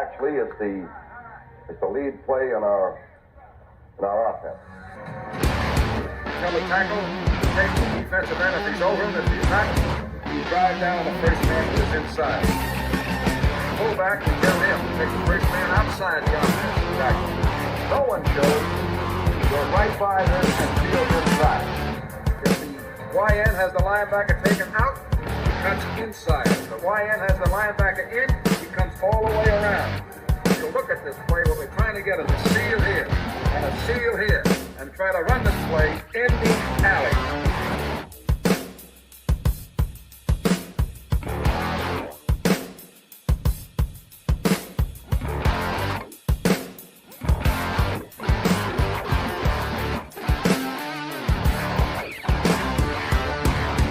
actually is the lead play in our offense. Tell the tackle, take the defensive end if he's over him. If he's not, you drive down the first man who is inside. Fullback, you get him. Take the first man outside the offensive tackle. No one shows. Go right by them and field inside. If the YN has the linebacker taken out, he cuts inside. If the YN has the linebacker in, he comes all the way around. So look at this play. What we're trying to get is a seal here and a seal here, and try to run this play in the alley.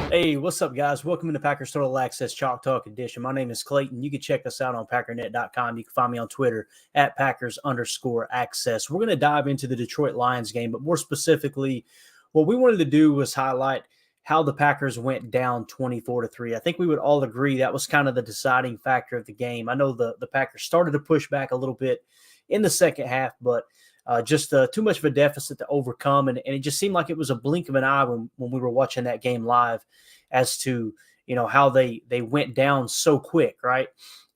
Hey, what's up, guys? Welcome to Packers Total Access Chalk Talk Edition. My name is Clayton. You can check us out on Packernet.com. You can find me on Twitter at Packers_Access. We're going to dive into the Detroit Lions game, but more specifically, what we wanted to do was highlight how the Packers went down 24-3. I think we would all agree that was kind of the deciding factor of the game. I know the Packers started to push back a little bit in the second half, but just too much of a deficit to overcome. And it just seemed like it was a blink of an eye when we were watching that game live as to, how they went down so quick, right?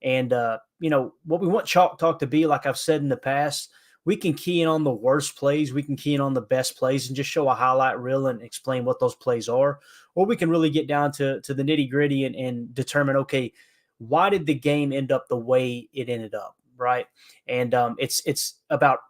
And, what we want Chalk Talk to be, like I've said in the past, we can key in on the worst plays. We can key in on the best plays and just show a highlight reel and explain what those plays are. Or we can really get down to the nitty gritty and determine, okay, why did the game end up the way it ended up, right? And it's about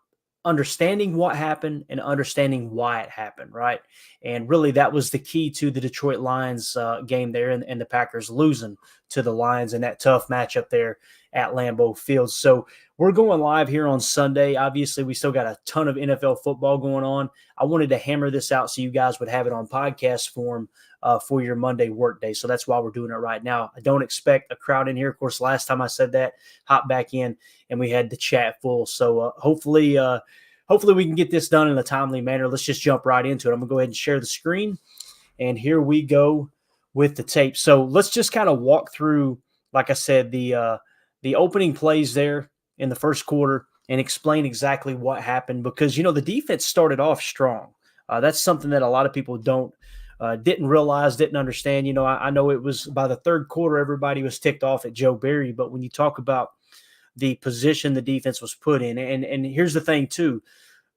understanding what happened and understanding why it happened, right? And really that was the key to the Detroit Lions game there and the Packers losing to the Lions in that tough matchup there at Lambeau Field. So we're going live here on Sunday. Obviously, we still got a ton of NFL football going on. I wanted to hammer this out so you guys would have it on podcast form for your Monday workday. So that's why we're doing it right now. I don't expect a crowd in here. Of course, last time I said that, hopped back in and we had the chat full. So hopefully we can get this done in a timely manner. Let's just jump right into it. I'm going to go ahead and share the screen. And here we go with the tape. So let's just kind of walk through, like I said, the opening plays there in the first quarter and explain exactly what happened because, the defense started off strong. That's something that a lot of people didn't realize, didn't understand. I know it was by the third quarter, everybody was ticked off at Joe Barry. But when you talk about the position the defense was put in, and here's the thing too,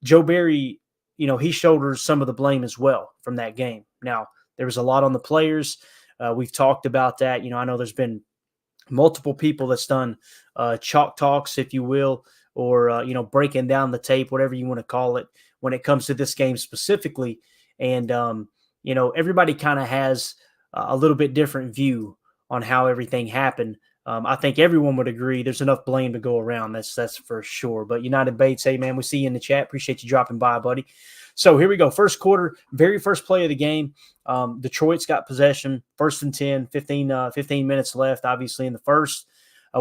Joe Barry, he shoulders some of the blame as well from that game. Now, there was a lot on the players. We've talked about that. I know there's been multiple people that's done chalk talks, if you will, or, breaking down the tape, whatever you want to call it, when it comes to this game specifically. And, everybody kind of has a little bit different view on how everything happened. I think everyone would agree there's enough blame to go around. That's for sure. But United Bates, hey, man, we see you in the chat. Appreciate you dropping by, buddy. So here we go. First quarter, very first play of the game. Detroit's got possession, 1st and 10, 15 minutes left, obviously, in the first.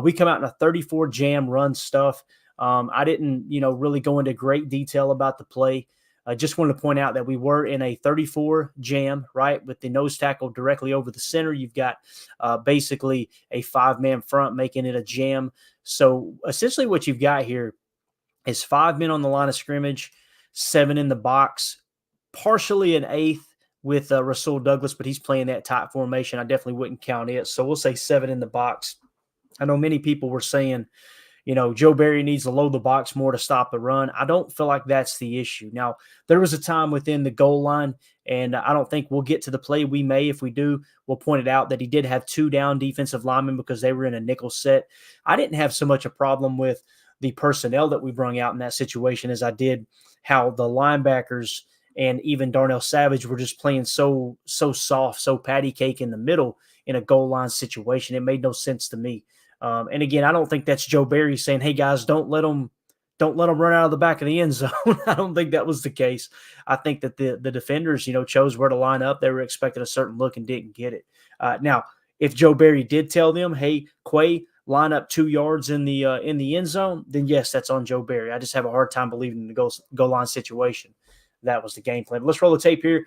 We come out in a 34 jam run stuff. I didn't, really go into great detail about the play. I just wanted to point out that we were in a 34 jam, right, with the nose tackle directly over the center. You've got basically a 5-man front making it a jam. So essentially what you've got here is 5 men on the line of scrimmage, 7 in the box, partially an 8th with Rasul Douglas, but he's playing that tight formation. I definitely wouldn't count it. So we'll say 7 in the box. I know many people were saying, Joe Barry needs to load the box more to stop the run. I don't feel like that's the issue. Now, there was a time within the goal line, and I don't think we'll get to the play. We may, if we do, we'll point it out that he did have 2 down defensive linemen because they were in a nickel set. I didn't have so much a problem with the personnel that we brung out in that situation as I did how the linebackers and even Darnell Savage were just playing so soft, so patty cake in the middle in a goal line situation. It made no sense to me. And again, I don't think that's Joe Barry saying, "Hey guys, don't let them run out of the back of the end zone." I don't think that was the case. I think that the defenders, chose where to line up. They were expecting a certain look and didn't get it. Now, if Joe Barry did tell them, "Hey, Quay, line up 2 yards in the end zone," then yes, that's on Joe Barry. I just have a hard time believing in the goal line situation. That was the game plan. But let's roll the tape here.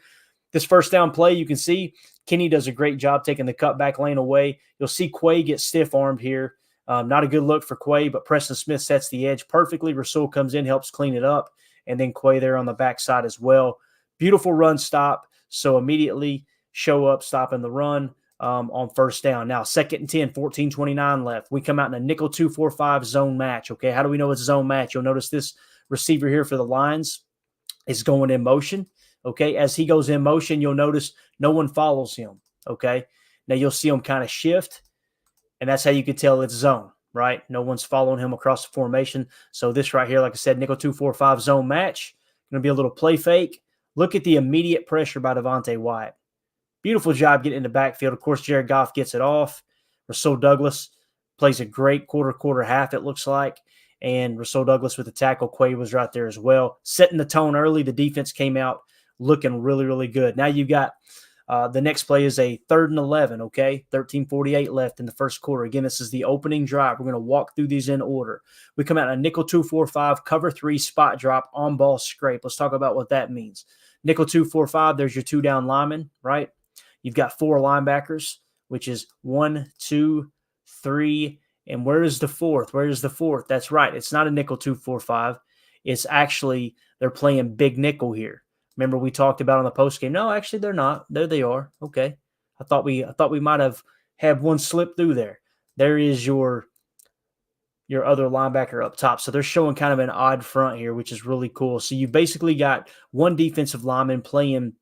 This first down play, you can see Kenny does a great job taking the cutback lane away. You'll see Quay get stiff-armed here Not a good look for Quay, but Preston Smith sets the edge perfectly. Rasul comes in, helps clean it up, and then Quay there on the backside as well. Beautiful run stop. So immediately show up, stopping the run on first down. Now, 2nd and 10, 14:29 left. We come out in a nickel 2-4-5 zone match. Okay, how do we know it's a zone match? You'll notice this receiver here for the Lions is going in motion. Okay, as he goes in motion, you'll notice no one follows him. Okay, now you'll see him kind of shift, and that's how you can tell it's zone, right? No one's following him across the formation. So this right here, like I said, nickel 2-4-5 zone match. Going to be a little play fake. Look at the immediate pressure by Devontae Wyatt. Beautiful job getting in the backfield. Of course, Jared Goff gets it off. Rasul Douglas plays a great quarter half, it looks like. And Rasul Douglas with the tackle. Quay was right there as well. Setting the tone early. The defense came out looking really, really good. Now you got the next play is a 3rd and 11, okay? 13:48 left in the first quarter. Again, this is the opening drive. We're going to walk through these in order. We come out in a nickel 2-4-5, cover 3, spot drop, on ball scrape. Let's talk about what that means. Nickel 2-4-5, there's your 2 down linemen, right? You've got 4 linebackers, which is 1, 2, 3, and where is the 4th? Where is the 4th? That's right. It's not a nickel 2-4-5. It's actually, they're playing big nickel here. Remember we talked about on the post game. No, actually they're not. There they are. Okay. I thought we might have had one slip through there. There is your other linebacker up top. So they're showing kind of an odd front here, which is really cool. So you basically got one defensive lineman playing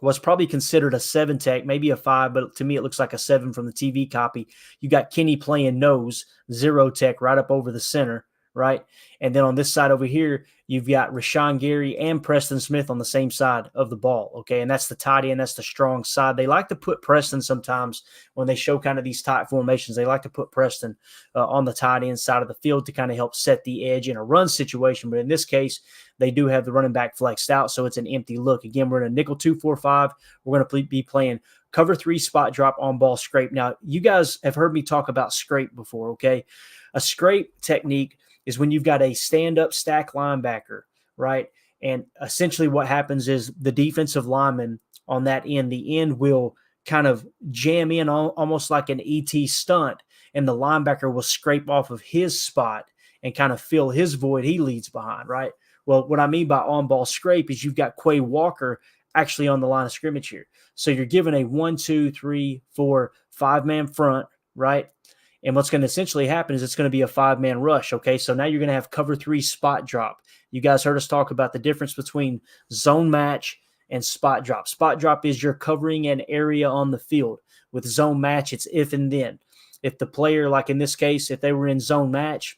what's probably considered a 7 tech, maybe a 5, but to me it looks like a 7 from the TV copy. You got Kenny playing nose, 0 tech right up over the center, right? And then on this side over here, you've got Rashawn Gary and Preston Smith on the same side of the ball, okay? And that's the tight end. That's the strong side. They like to put Preston sometimes when they show kind of these tight formations. They like to put Preston on the tight end side of the field to kind of help set the edge in a run situation. But in this case, they do have the running back flexed out, so it's an empty look. Again, we're in a nickel 2-4-5. We're going to be playing cover 3 spot drop on ball scrape. Now, you guys have heard me talk about scrape before, okay? A scrape technique is when you've got a stand-up stack linebacker, right? And essentially what happens is the defensive lineman on that end, the end will kind of jam in almost like an ET stunt, and the linebacker will scrape off of his spot and kind of fill his void he leads behind, right? Well, what I mean by on-ball scrape is you've got Quay Walker actually on the line of scrimmage here. So you're given a 1, 2, 3, 4, 5-man front, right? And what's going to essentially happen is it's going to be a 5-man rush, okay? So now you're going to have cover 3 spot drop. You guys heard us talk about the difference between zone match and spot drop. Spot drop is you're covering an area on the field. With zone match, it's if and then. If the player, like in this case, if they were in zone match,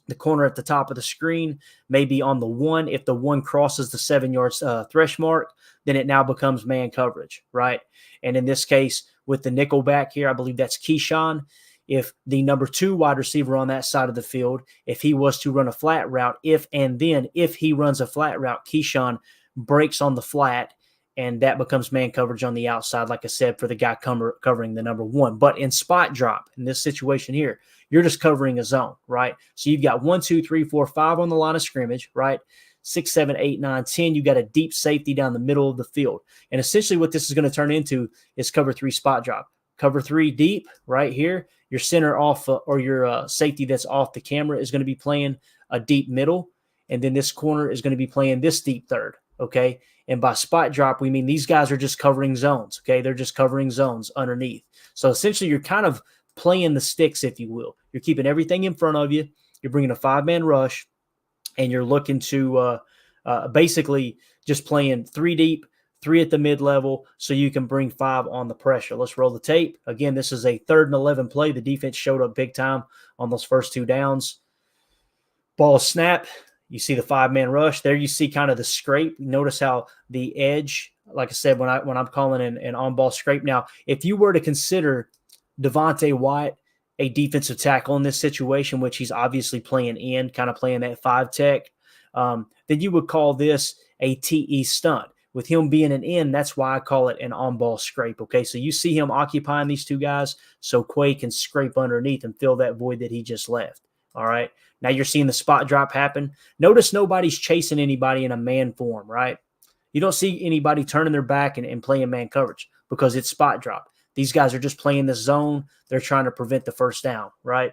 the corner at the top of the screen may be on the 1. If the 1 crosses the 7-yard thresh mark, then it now becomes man coverage, right? And in this case, with the nickel back here, I believe that's Keyshawn. If the number 2 wide receiver on that side of the field, if he was to run a flat route, if he runs a flat route, Keyshawn breaks on the flat, and that becomes man coverage on the outside, like I said, for the guy covering the number 1. But in spot drop, in this situation here, you're just covering a zone, right? So you've got 1, 2, 3, 4, 5 on the line of scrimmage, right? 6, 7, 8, 9, 10. You got a deep safety down the middle of the field. And essentially what this is going to turn into is cover 3 spot drop. Cover 3 deep right here. Your center off or your safety that's off the camera is going to be playing a deep middle. And then this corner is going to be playing this deep third, okay? And by spot drop, we mean these guys are just covering zones, okay? They're just covering zones underneath. So essentially you're kind of playing the sticks, if you will. You're keeping everything in front of you. You're bringing a 5-man rush, and you're looking to basically just playing 3 deep, 3 at the mid-level, so you can bring 5 on the pressure. Let's roll the tape. Again, this is a 3rd and 11 play. The defense showed up big time on those first 2 downs. Ball snap. You see the 5-man rush. There you see kind of the scrape. Notice how the edge, like I said, when I'm calling an on-ball scrape. Now, if you were to consider Devontae Wyatt a defensive tackle in this situation, which he's obviously playing in, kind of playing that 5 tech, then you would call this a TE stunt. With him being an end, that's why I call it an on-ball scrape, okay? So you see him occupying these 2 guys so Quay can scrape underneath and fill that void that he just left, all right? Now you're seeing the spot drop happen. Notice nobody's chasing anybody in a man form, right? You don't see anybody turning their back and playing man coverage because it's spot drop. These guys are just playing the zone. They're trying to prevent the first down, right?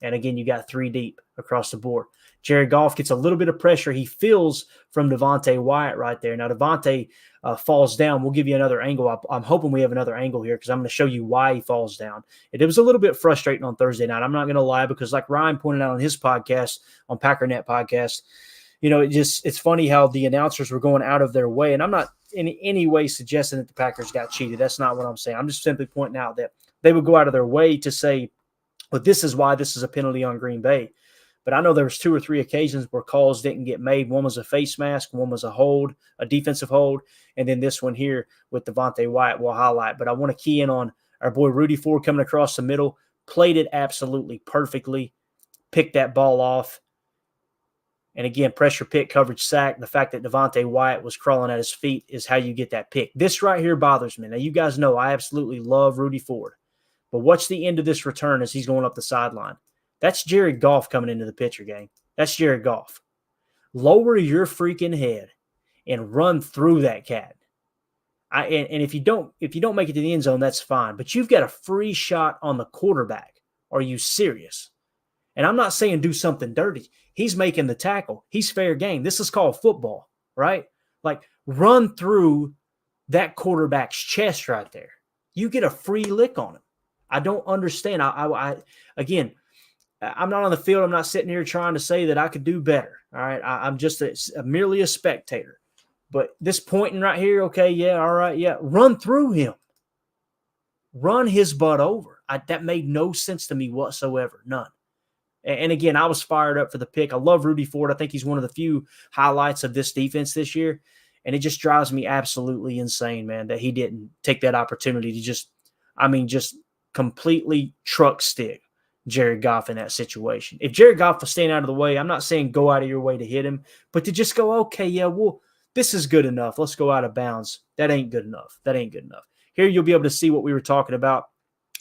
And again, you got 3 deep across the board. Jared Goff gets a little bit of pressure. He feels from Devontae Wyatt right there. Now, Devontae falls down. We'll give you another angle. I'm hoping we have another angle here because I'm going to show you why he falls down. It was a little bit frustrating on Thursday night. I'm not going to lie because like Ryan pointed out on his podcast, on Packernet podcast, it's funny how the announcers were going out of their way. And I'm not in any way suggesting that the Packers got cheated. That's not what I'm saying. I'm just simply pointing out that they would go out of their way to say, well, this is why this is a penalty on Green Bay. But I know there was 2 or 3 occasions where calls didn't get made. One was a face mask, one was a hold, a defensive hold, and then this one here with Devontae Wyatt will highlight. But I want to key in on our boy Rudy Ford coming across the middle, played it absolutely perfectly, picked that ball off. And again, pressure pick, coverage sack. The fact that Devontae Wyatt was crawling at his feet is how you get that pick. This right here bothers me. Now, you guys know I absolutely love Rudy Ford. But watch the end of this return as he's going up the sideline. That's Jared Goff coming into the picture, gang. That's Jared Goff. Lower your freaking head and run through that cat. And if you don't make it to the end zone, that's fine. But you've got a free shot on the quarterback. Are you serious? And I'm not saying do something dirty. He's making the tackle. He's fair game. This is called football, right? Like, run through that quarterback's chest right there. You get a free lick on him. I don't understand. Again, I'm not on the field. I'm not sitting here trying to say that I could do better. All right. I'm just merely a spectator. But this pointing right here, okay, yeah, all right, yeah. Run through him. Run his butt over. That made no sense to me whatsoever. None. And again, I was fired up for the pick. I love Rudy Ford. I think he's one of the few highlights of this defense this year. And it just drives me absolutely insane, man, that he didn't take that opportunity to just completely truck stick Jared Goff in that situation. If Jared Goff was staying out of the way, I'm not saying go out of your way to hit him, but to just go, okay, yeah, well, this is good enough. Let's go out of bounds. That ain't good enough. That ain't good enough. Here you'll be able to see what we were talking about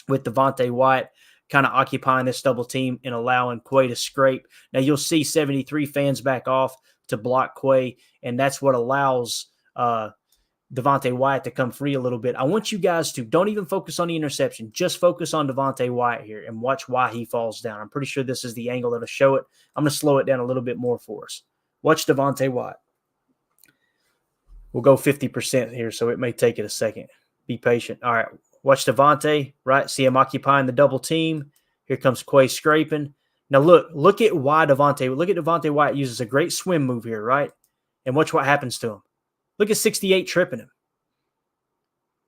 with Devontae Wyatt kind of occupying this double team and allowing Quay to scrape. Now you'll see 73 fans back off to block Quay, and that's what allows Devontae Wyatt to come free a little bit. I want you guys to don't even focus on the interception. Just focus on Devontae Wyatt here and watch why he falls down. I'm pretty sure this is the angle that'll show it. I'm going to slow it down a little bit more for us. Watch Devontae Wyatt. We'll go 50% here, so it may take it a second. Be patient. All right. Watch Devontae, right? See him occupying the double team. Here comes Quay scraping. Now look at why Devontae Wyatt uses a great swim move here, right? And watch what happens to him. Look at 68 tripping him.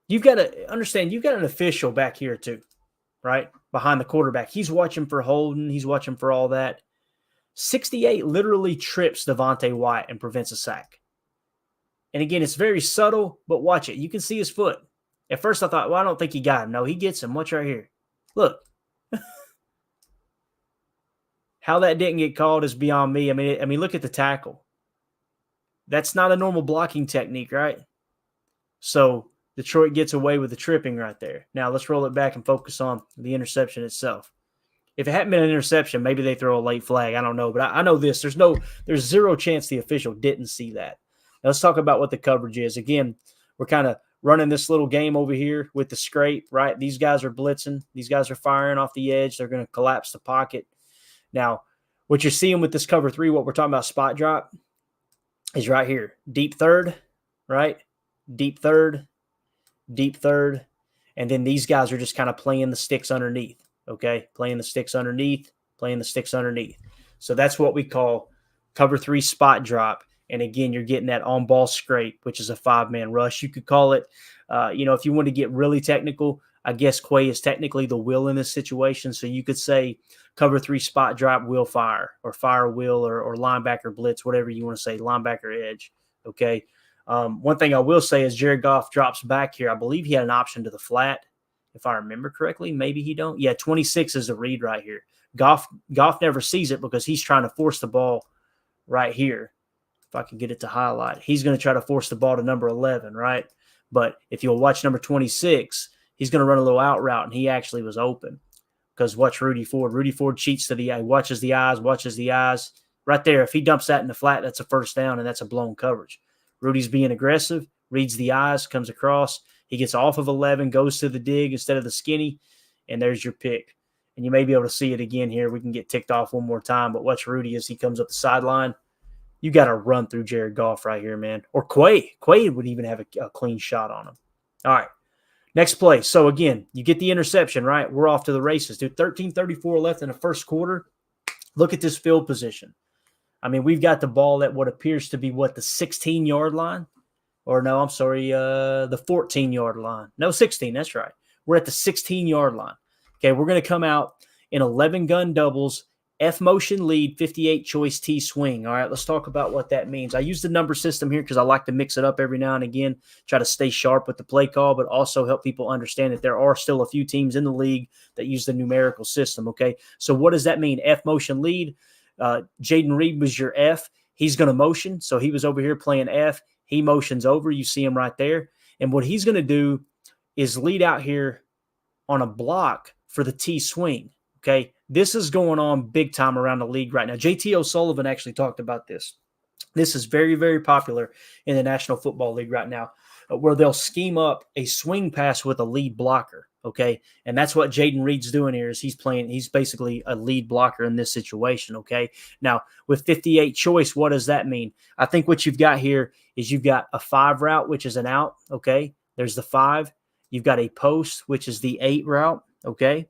You've got to understand, you've got an official back here too, right? Behind the quarterback. He's watching for holding. He's watching for all that. 68 literally trips Devontae Wyatt and prevents a sack. And again, it's very subtle, but watch it. You can see his foot. At first I thought, well, I don't think he got him. No, he gets him. Watch right here. Look. How that didn't get called is beyond me. I mean, look at the tackle. That's not a normal blocking technique, right? So Detroit gets away with the tripping right there. Now let's roll it back and focus on the interception itself. If it hadn't been an interception, maybe they throw a late flag. I don't know, but I know this. There's zero chance the official didn't see that. Now let's talk about what the coverage is. Again, we're kind of running this little game over here with the scrape, right? These guys are blitzing. These guys are firing off the edge. They're going to collapse the pocket. Now, what you're seeing with this cover 3, what we're talking about spot drop, is right here. Deep third, right? Deep third, and then these guys are just kind of playing the sticks underneath, okay? Playing the sticks underneath. So that's what we call cover 3 spot drop. And again, you're getting that on-ball scrape, which is a 5-man rush. You could call it, if you want to get really technical, I guess Quay is technically the will in this situation. So you could say cover 3 spot drop, will fire, or fire will, or linebacker blitz, whatever you want to say, linebacker edge. Okay. One thing I will say is Jared Goff drops back here. I believe he had an option to the flat, if I remember correctly. Maybe he don't. Yeah, 26 is the read right here. Goff never sees it because he's trying to force the ball right here. If I can get it to highlight, he's going to try to force the ball to number 11, right? But if you'll watch number 26, he's going to run a little out route, and he actually was open. Because watch Rudy Ford. Rudy Ford cheats to the eye, watches the eyes. Right there, if he dumps that in the flat, that's a first down, and that's a blown coverage. Rudy's being aggressive, reads the eyes, comes across. He gets off of 11, goes to the dig instead of the skinny, and there's your pick. And you may be able to see it again here. We can get ticked off one more time, but watch Rudy as he comes up the sideline. You got to run through Jared Goff right here, man. Or Quay. Quay would even have a clean shot on him. All right. Next play. So, again, you get the interception, right? We're off to the races, dude. 13:34 left in the first quarter. Look at this field position. I mean, we've got the ball at what appears to be, the 16-yard line? Or no, I'm sorry, the 14-yard line. No, 16, that's right. We're at the 16-yard line. Okay, we're going to come out in 11 gun doubles, F motion lead, 58 choice T swing. All right, let's talk about what that means. I use the number system here because I like to mix it up every now and again, try to stay sharp with the play call, but also help people understand that there are still a few teams in the league that use the numerical system, okay? So what does that mean? F motion lead. Jaden Reed was your F. He's going to motion, so he was over here playing F. He motions over. You see him right there. And what he's going to do is lead out here on a block for the T swing, okay? This is going on big time around the league right now. JT O'Sullivan actually talked about this. This is very, very popular in the National Football League right now, where they'll scheme up a swing pass with a lead blocker, okay? And that's what Jaden Reed's doing here is he's basically a lead blocker in this situation, okay? Now, with 58 choice, what does that mean? I think what you've got here is you've got a 5 route, which is an out, okay? There's the 5. You've got a post, which is the 8 route, okay?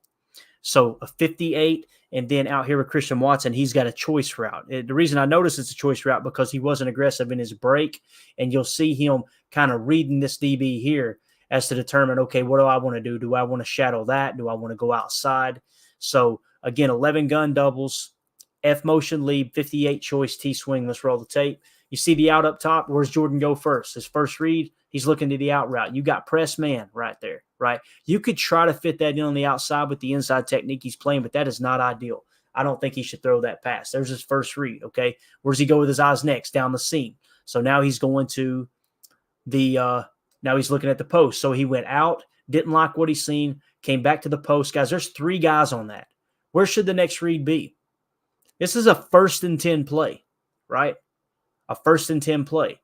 So a 58, and then out here with Christian Watson, he's got a choice route. The reason I notice it's a choice route because he wasn't aggressive in his break, and you'll see him kind of reading this DB here as to determine, okay, what do I want to do? Do I want to shadow that? Do I want to go outside? So, again, 11 gun doubles, F motion lead, 58 choice T swing. Let's roll the tape. You see the out up top. Where's Jordan go first? His first read, he's looking to the out route. You got press man right there, right? You could try to fit that in on the outside with the inside technique he's playing, but that is not ideal. I don't think he should throw that pass. There's his first read, okay? Where does he go with his eyes next? Down the seam. So now he's going to now he's looking at the post. So he went out, didn't like what he's seen, came back to the post. Guys, there's 3 guys on that. Where should the next read be? This is a 1st and 10 play, right? A 1st and 10 play.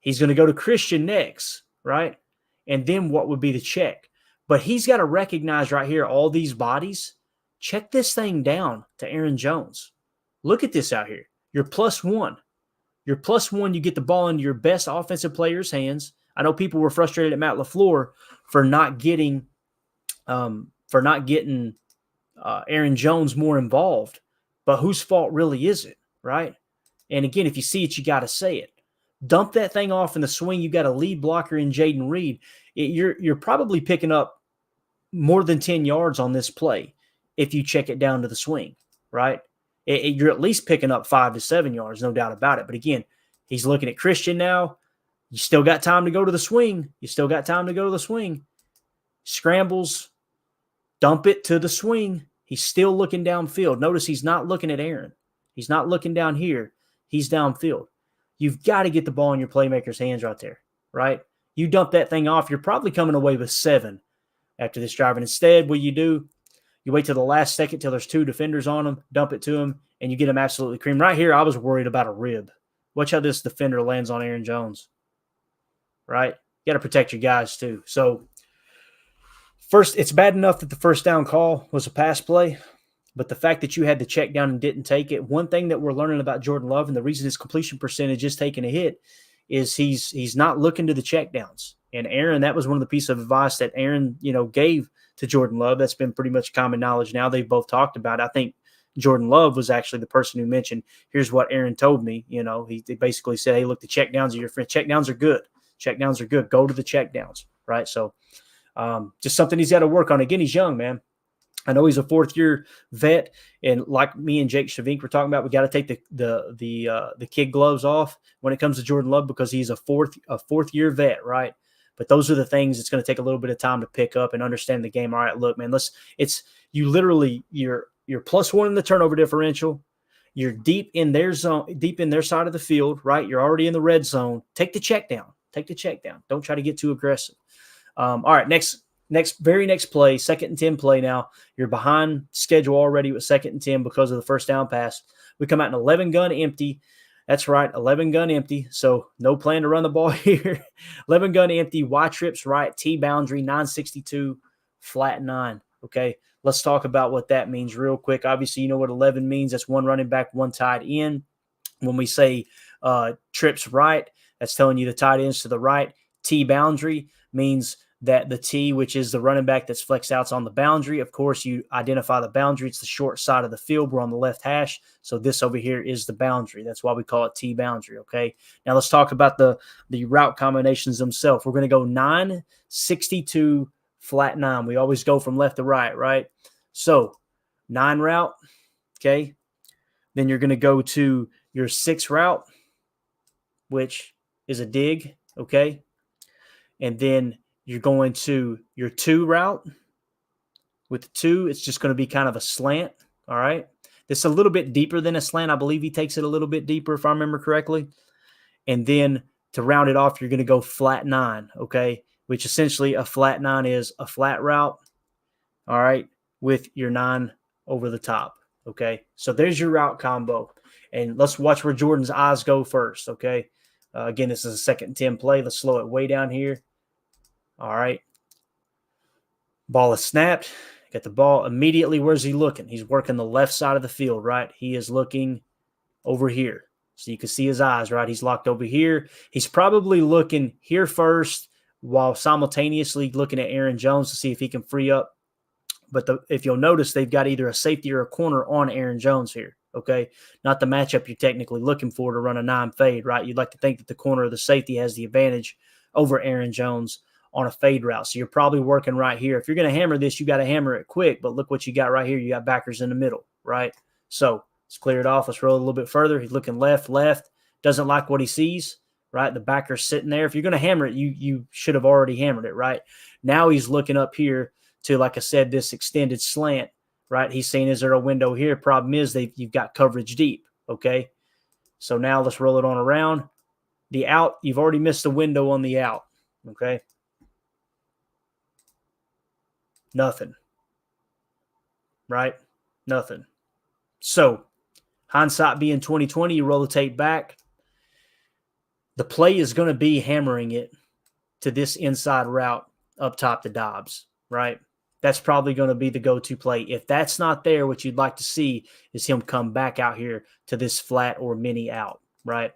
He's going to go to Christian next, right? And then what would be the check? But he's got to recognize right here all these bodies. Check this thing down to Aaron Jones. Look at this out here. You're +1. You're +1. You get the ball into your best offensive player's hands. I know people were frustrated at Matt LaFleur for not getting Aaron Jones more involved. But whose fault really is it, right? And again, if you see it, you got to say it. Dump that thing off in the swing. You got a lead blocker in Jaden Reed. You're probably picking up more than 10 yards on this play if you check it down to the swing, right? You're at least picking up 5 to 7 yards, no doubt about it. But again, he's looking at Christian now. You still got time to go to the swing. Scrambles, dump it to the swing. He's still looking downfield. Notice he's not looking at Aaron. He's not looking down here. He's downfield. You've got to get the ball in your playmaker's hands right there, right? You dump that thing off, you're probably coming away with 7 after this drive. And instead, what you do, you wait till the last second till there's 2 defenders on him, dump it to him, and you get him absolutely creamed. Right here, I was worried about a rib. Watch how this defender lands on Aaron Jones, right? You got to protect your guys too. So first, it's bad enough that the first down call was a pass play, but the fact that you had the check down and didn't take it, one thing that we're learning about Jordan Love and the reason his completion percentage is taking a hit is he's not looking to the check downs. And Aaron, that was one of the pieces of advice that Aaron, gave to Jordan Love. That's been pretty much common knowledge now. They've both talked about it. I think Jordan Love was actually the person who mentioned, here's what Aaron told me. He basically said, hey, look, the check downs are your friend. Check downs are good. Check downs are good. Go to the check downs, right? So just something he's got to work on. Again, he's young, man. I know he's a 4th-year vet, and like me and Jake Shavink were talking about, we got to take the kid gloves off when it comes to Jordan Love because he's a fourth-year vet, right? But those are the things it's going to take a little bit of time to pick up and understand the game. All right, look, man, you're +1 in the turnover differential. You're deep in their zone, deep in their side of the field, right? You're already in the red zone. Take the check down. Don't try to get too aggressive. All right, very next play, 2nd and 10 play now. You're behind schedule already with 2nd and 10 because of the first down pass. We come out in 11 gun empty. That's right, 11 gun empty. So no plan to run the ball here. 11 gun empty, Y trips right, T boundary, 962, flat 9. Okay, let's talk about what that means real quick. Obviously, you know what 11 means. That's one running back, one tight end. When we say trips right, that's telling you the tight ends to the right. T boundary means that the T, which is the running back that's flexed out, on the boundary. Of course, you identify the boundary. It's the short side of the field. We're on the left hash. So this over here is the boundary. That's why we call it T boundary, okay? Now let's talk about the route combinations themselves. We're going to go 9, 62, flat 9. We always go from left to right, right? So 9 route, okay? Then you're going to go to your 6 route, which is a dig, okay? And then you're going to your 2 route. With the 2, it's just going to be kind of a slant, all right? This is a little bit deeper than a slant. I believe he takes it a little bit deeper, if I remember correctly. And then to round it off, you're going to go flat 9, okay? Which essentially a flat 9 is a flat route, all right, with your 9 over the top, okay? So there's your route combo. And let's watch where Jordan's eyes go first, okay? Again, this is a 2nd and 10 play. Let's slow it way down here. All right. Ball is snapped. Got the ball immediately. Where's he looking? He's working the left side of the field, right? He is looking over here. So you can see his eyes, right? He's locked over here. He's probably looking here first while simultaneously looking at Aaron Jones to see if he can free up. But if you'll notice, they've got either a safety or a corner on Aaron Jones here, okay? Not the matchup you're technically looking for to run a 9 fade, right? You'd like to think that the corner or the safety has the advantage over Aaron Jones on a fade route. So you're probably working right here. If you're going to hammer this, you got to hammer it quick. But look what you got right here. You got backers in the middle, right? So let's clear it off. Let's roll a little bit further. He's looking left. Doesn't like what he sees, right? The backer's sitting there. If you're going to hammer it, you should have already hammered it, right? Now he's looking up here to, like I said, this extended slant, right? He's saying, is there a window here? Problem is you've got coverage deep, okay? So now let's roll it on around. The out, you've already missed the window on the out, okay? Nothing, right? Nothing. So hindsight being 2020, you roll the tape back. The play is going to be hammering it to this inside route up top to Dobbs, right? That's probably going to be the go-to play. If that's not there, what you'd like to see is him come back out here to this flat or mini out, right?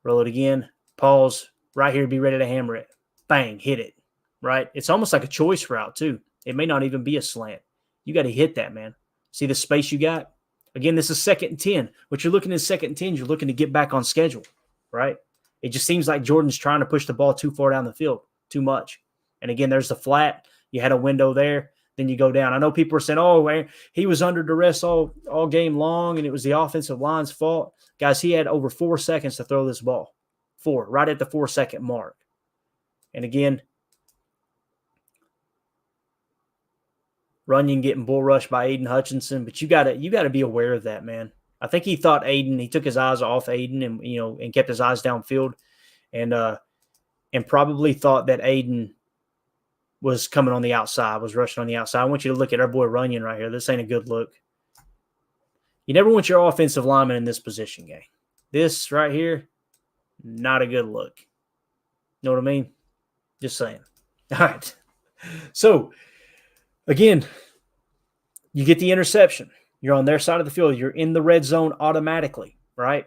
Roll it again. Pause. Right here, be ready to hammer it. Bang, hit it, right? It's almost like a choice route, too. It may not even be a slant. You got to hit that, man. See the space you got? Again, this is 2nd and 10. What you're looking at 2nd and 10, you're looking to get back on schedule, right? It just seems like Jordan's trying to push the ball too far down the field, too much. And again, there's the flat. You had a window there, then you go down. I know people are saying, oh, he was under duress all game long, and it was the offensive line's fault. Guys, he had over 4 seconds to throw this ball. 4, right at the 4-second mark. And again, Runyon getting bull rushed by Aiden Hutchinson, but you gotta be aware of that, man. I think he thought Aiden, he took his eyes off Aiden and kept his eyes downfield, and probably thought that Aiden was coming on the outside, was rushing on the outside. I want you to look at our boy Runyon right here. This ain't a good look. You never want your offensive lineman in this position, gang. This right here, not a good look. Know what I mean? Just saying. All right. So, again, you get the interception. You're on their side of the field. You're in the red zone automatically, right?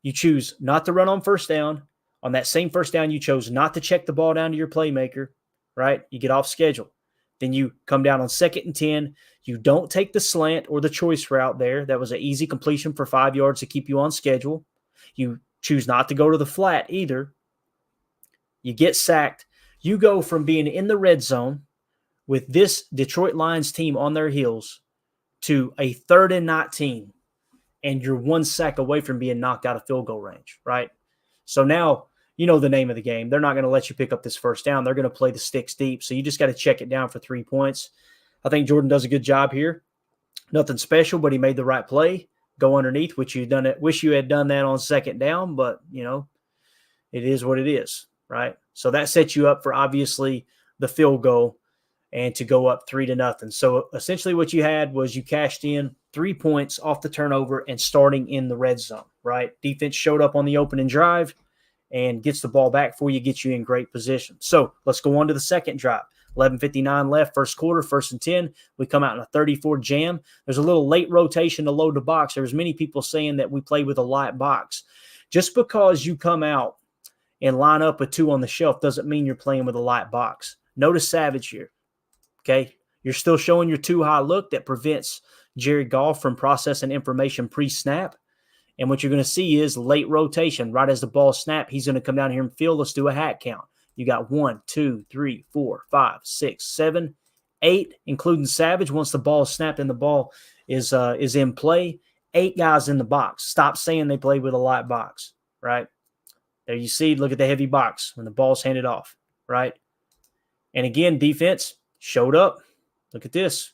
You choose not to run on first down. On that same first down, you chose not to check the ball down to your playmaker, right? You get off schedule. Then you come down on 2nd and 10. You don't take the slant or the choice route there. That was an easy completion for 5 yards to keep you on schedule. You choose not to go to the flat either. You get sacked. You go from being in the red zone with this Detroit Lions team on their heels to a 3rd and 19, and you're 1 sack away from being knocked out of field goal range, right? So now you know the name of the game. They're not going to let you pick up this first down. They're going to play the sticks deep, so you just got to check it down for 3 points. I think Jordan does a good job here. Nothing special, but he made the right play. Go underneath, which you've done it. Wish you had done that on 2nd down, but, it is what it is, right? So that sets you up for, obviously, the field goal and to go up 3-0. So essentially what you had was you cashed in 3 points off the turnover and starting in the red zone, right? Defense showed up on the opening drive and gets the ball back for you, gets you in great position. So let's go on to the second drive. 11:59 left, first quarter, 1st and 10. We come out in a 34 jam. There's a little late rotation to load the box. There's many people saying that we play with a light box. Just because you come out and line up with 2 on the shelf doesn't mean you're playing with a light box. Notice Savage here, okay? You're still showing your 2-high look that prevents Jared Goff from processing information pre-snap. And what you're going to see is late rotation. Right as the ball snap, he's going to come down here and field. Let's do a hat count. You got 1, 2, 3, 4, 5, 6, 7, 8, including Savage. Once the ball is snapped and the ball is in play, 8 guys in the box. Stop saying they play with a light box, right? There you see, look at the heavy box when the ball's handed off, right? And again, defense showed up. Look at this.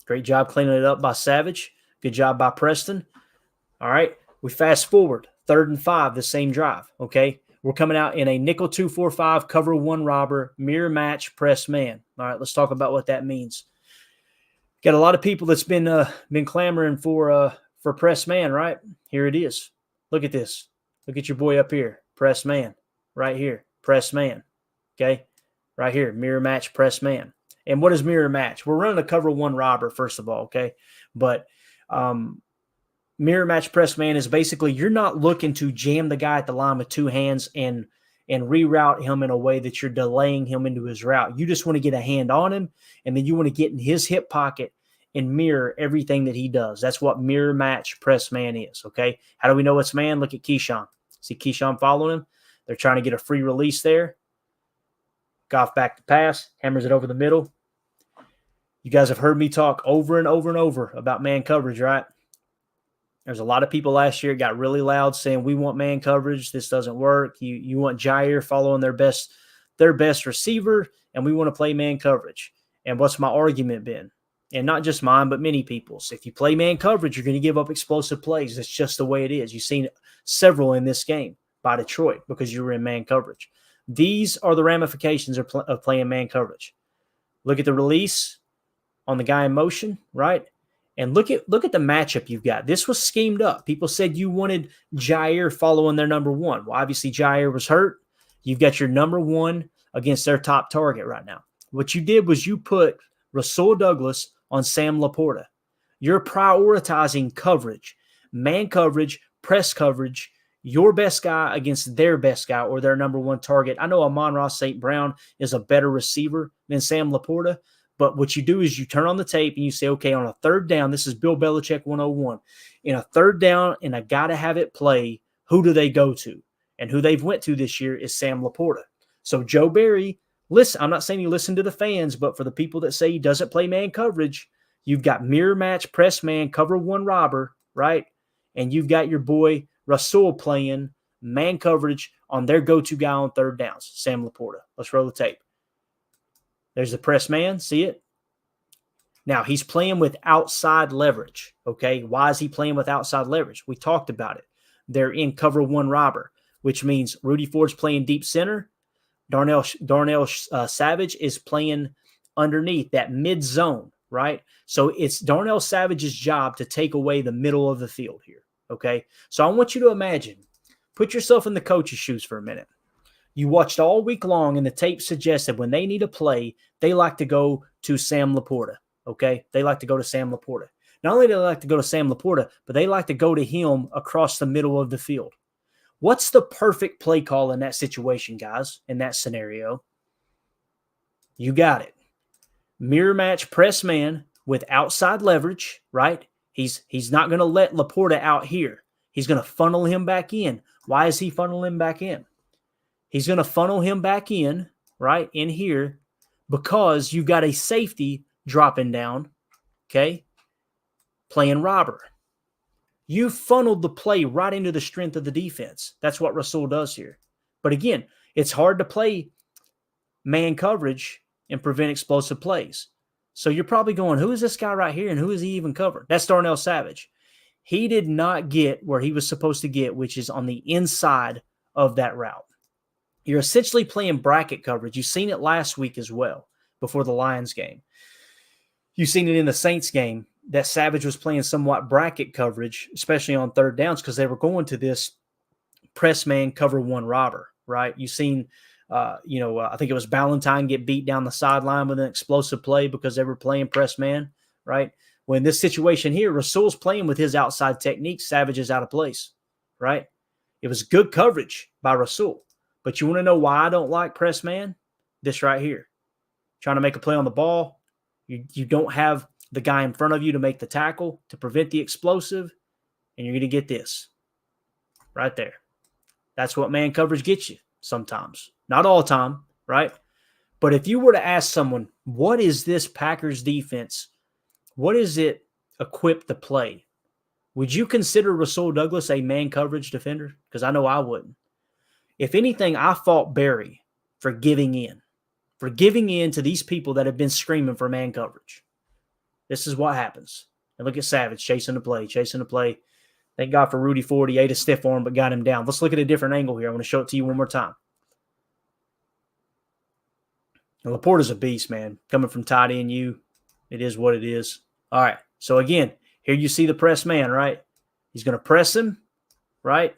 Great job cleaning it up by Savage. Good job by Preston. All right, we fast forward, 3rd and 5, the same drive, okay? We're coming out in a nickel 2-4-5, cover 1 robber, mirror match, press man. All right, let's talk about what that means. Got a lot of people that's been clamoring for press man, right? Here it is. Look at this. Look at your boy up here, press man, right here, press man, okay? Right here, mirror match, press man. And what is mirror match? We're running a cover 1 robber, first of all, okay? But mirror match press man is basically you're not looking to jam the guy at the line with 2 hands and reroute him in a way that you're delaying him into his route. You just want to get a hand on him, and then you want to get in his hip pocket and mirror everything that he does. That's what mirror match press man is, okay? How do we know it's man? Look at Keyshawn. See Keyshawn following him? They're trying to get a free release there. Goff back to pass, hammers it over the middle. You guys have heard me talk over and over and over about man coverage, right? There's a lot of people last year got really loud saying we want man coverage. This doesn't work. You want Jair following their best receiver, and we want to play man coverage. And what's my argument been? And not just mine, but many people's. If you play man coverage, you're going to give up explosive plays. That's just the way it is. You've seen several in this game by Detroit because you were in man coverage. These are the ramifications of playing man coverage. Look at the release on the guy in motion, right? And look at the matchup you've got. This was schemed up. People said you wanted Jair following their number 1. Well, obviously Jair was hurt. You've got your number 1 against their top target right now. What you did was you put Rasul Douglas on Sam Laporta. You're prioritizing coverage, man coverage, press coverage, your best guy against their best guy or their number 1 target. I know Amon-Ra St. Brown is a better receiver than Sam Laporta, but what you do is you turn on the tape and you say, okay, on a 3rd down, this is Bill Belichick 101. In a 3rd down and I got to have it play, who do they go to? And who they've went to this year is Sam Laporta. So Joe Barry, listen, I'm not saying you listen to the fans, but for the people that say he doesn't play man coverage, you've got mirror match, press man, cover 1 robber, right? And you've got your boy Rasul playing man coverage on their go-to guy on 3rd downs, Sam Laporta. Let's roll the tape. There's the press man. See it? Now, he's playing with outside leverage, okay? Why is he playing with outside leverage? We talked about it. They're in cover 1 robber, which means Rudy Ford's playing deep center. Darnell Savage is playing underneath that mid-zone, right? So it's Darnell Savage's job to take away the middle of the field here, okay? So I want you to imagine, put yourself in the coach's shoes for a minute. You watched all week long, and the tape suggested when they need a play, they like to go to Sam Laporta, okay? They like to go to Sam Laporta. Not only do they like to go to Sam Laporta, but they like to go to him across the middle of the field. What's the perfect play call in that situation, guys, in that scenario? You got it. Mirror match press man with outside leverage, right? He's not going to let Laporta out here. He's going to funnel him back in. Why is he funneling him back in? He's going to funnel him back in, right, in here, because you've got a safety dropping down, okay, playing robber. You funneled the play right into the strength of the defense. That's what Rasul does here. But again, it's hard to play man coverage and prevent explosive plays. So you're probably going, who is this guy right here and who is he even covering? That's Darnell Savage. He did not get where he was supposed to get, which is on the inside of that route. You're essentially playing bracket coverage. You've seen it last week as well before the Lions game. You've seen it in the Saints game that Savage was playing somewhat bracket coverage, especially on 3rd downs because they were going to this press man cover 1 robber, right? You've seen I think it was Ballantyne get beat down the sideline with an explosive play because they were playing press man, right? When this situation here, Rasul's playing with his outside technique, Savage is out of place, right? It was good coverage by Rasul. But you want to know why I don't like press man? This right here. Trying to make a play on the ball. You don't have the guy in front of you to make the tackle to prevent the explosive, and you're going to get this right there. That's what man coverage gets you sometimes. Not all the time, right? But if you were to ask someone, what is this Packers defense? What is it equipped to play? Would you consider Rasul Douglas a man coverage defender? Because I know I wouldn't. If anything, I fault Barry for giving in to these people that have been screaming for man coverage. This is what happens. And look at Savage chasing the play. Thank God for Rudy Ford. He ate a stiff arm but got him down. Let's look at a different angle here. I want to show it to you one more time. And Laporta's a beast, man. Coming from tight end, it is what it is. All right. So again, here you see the press man, right? He's going to press him, right?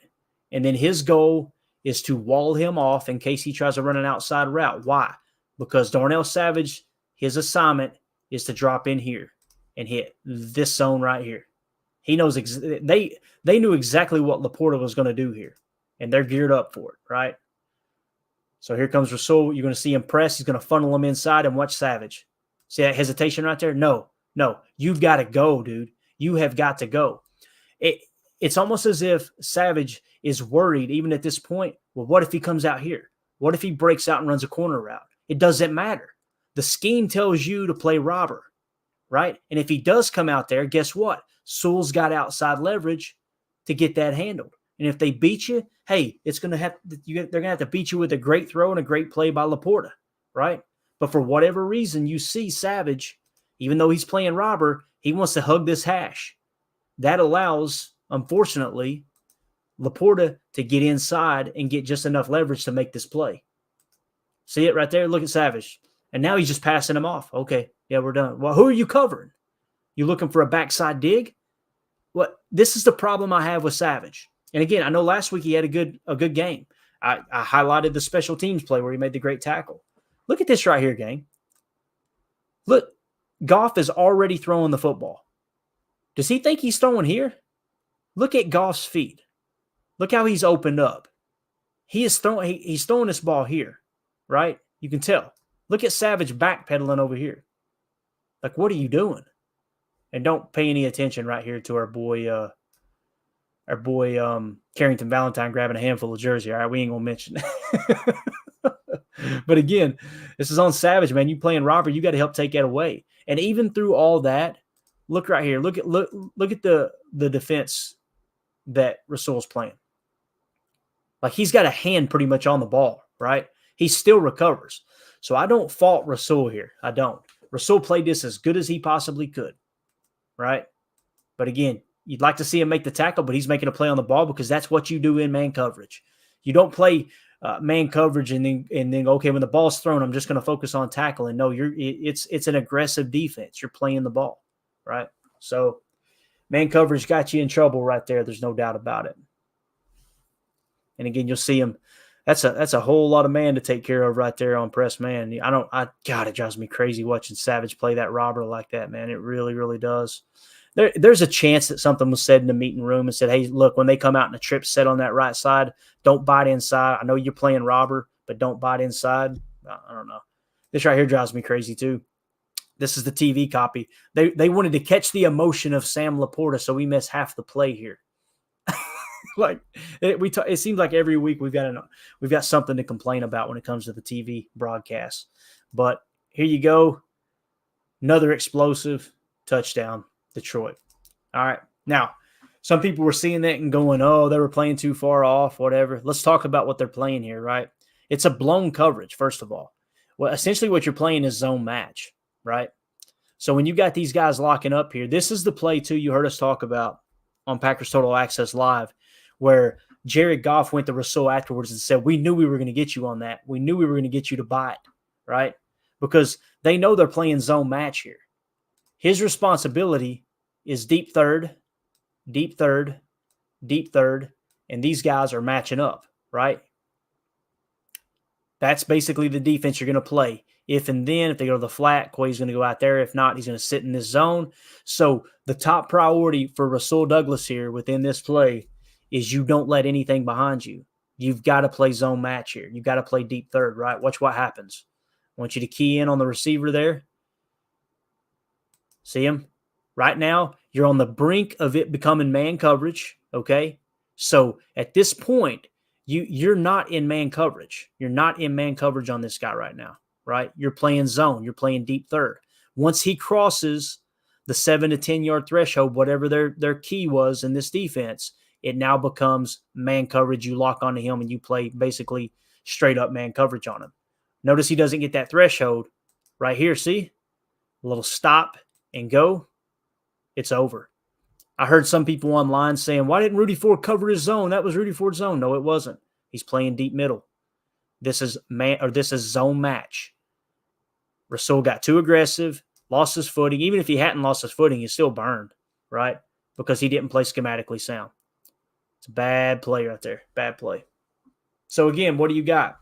And then his goal is to wall him off in case he tries to run an outside route. Why? Because Darnell Savage, his assignment is to drop in here and hit this zone right here. He knows they knew exactly what Laporta was going to do here, and they're geared up for it, right? So here comes Rasul. You're going to see him press. He's going to funnel him inside and watch Savage. See that hesitation right there? No. You've got to go, dude. You have got to go. It's almost as if Savage is worried, even at this point, well, what if he comes out here? What if he breaks out and runs a corner route? It doesn't matter. The scheme tells you to play robber, right? And if he does come out there, guess what? Sewell's got outside leverage to get that handled. And if they beat you, hey, they're going to have to beat you with a great throw and a great play by Laporta, right? But for whatever reason, you see Savage, even though he's playing robber, he wants to hug this hash. That allows, unfortunately, Laporta to get inside and get just enough leverage to make this play. See it right there? Look at Savage. And now he's just passing him off. Okay, yeah, we're done. Well, who are you covering? You looking for a backside dig? This is the problem I have with Savage. And again, I know last week he had a good game. I highlighted the special teams play where he made the great tackle. Look at this right here, gang. Look, Goff is already throwing the football. Does he think he's throwing here? Look at Goff's feet. Look how he's opened up. He's throwing this ball here, right? You can tell. Look at Savage backpedaling over here. Like, what are you doing? And don't pay any attention right here to our boy Carrington Valentine grabbing a handful of jersey. All right, we ain't gonna mention it. But again, this is on Savage, man. You playing robber, you got to help take that away. And even through all that, look right here. Look at the defense that Rasul's playing. Like, he's got a hand pretty much on the ball, right? He still recovers. So I don't fault Rasul here. I don't. Rasul played this as good as he possibly could, right? But again, you'd like to see him make the tackle, but he's making a play on the ball because that's what you do in man coverage. You don't play man coverage and then okay, when the ball's thrown, I'm just going to focus on tackling. No, it's an aggressive defense. You're playing the ball, right? So man coverage got you in trouble right there. There's no doubt about it. And again, you'll see him. That's a whole lot of man to take care of right there on press man. God, it drives me crazy watching Savage play that robber like that, man. It really, really does. There's a chance that something was said in the meeting room and said, hey, look, when they come out in a trip set on that right side, don't bite inside. I know you're playing robber, but don't bite inside. I don't know. This right here drives me crazy too. This is the TV copy. They wanted to catch the emotion of Sam Laporta, so we missed half the play here. Like it seems like every week we've got something to complain about when it comes to the TV broadcasts. But here you go, another explosive touchdown, Detroit. All right, now some people were seeing that and going, "Oh, they were playing too far off." Whatever. Let's talk about what they're playing here. Right? It's a blown coverage. First of all, well, essentially what you're playing is zone match. Right? So when you got these guys locking up here, this is the play too. You heard us talk about on Packers Total Access Live, where Jared Goff went to Rasul afterwards and said, we knew we were going to get you on that. We knew we were going to get you to bite, right? Because they know they're playing zone match here. His responsibility is deep third, deep third, deep third, and these guys are matching up, right? That's basically the defense you're going to play. If and then, if they go to the flat, Quay's going to go out there. If not, he's going to sit in this zone. So the top priority for Rasul Douglas here within this play is you don't let anything behind you. You've got to play zone match here. You've got to play deep third, right? Watch what happens. I want you to key in on the receiver there. See him? Right now, you're on the brink of it becoming man coverage, okay? So at this point, you're not in man coverage. You're not in man coverage on this guy right now, right? You're playing zone. You're playing deep third. Once he crosses the 7 to 10 yard threshold, whatever their key was in this defense, it now becomes man coverage. You lock onto him and you play basically straight up man coverage on him. Notice he doesn't get that threshold right here. See? A little stop and go. It's over. I heard some people online saying, why didn't Rudy Ford cover his zone? That was Rudy Ford's zone. No, it wasn't. He's playing deep middle. This is zone match. Rasul got too aggressive, lost his footing. Even if he hadn't lost his footing, he's still burned, right? Because he didn't play schematically sound. It's a bad play right there. Bad play. So again, what do you got?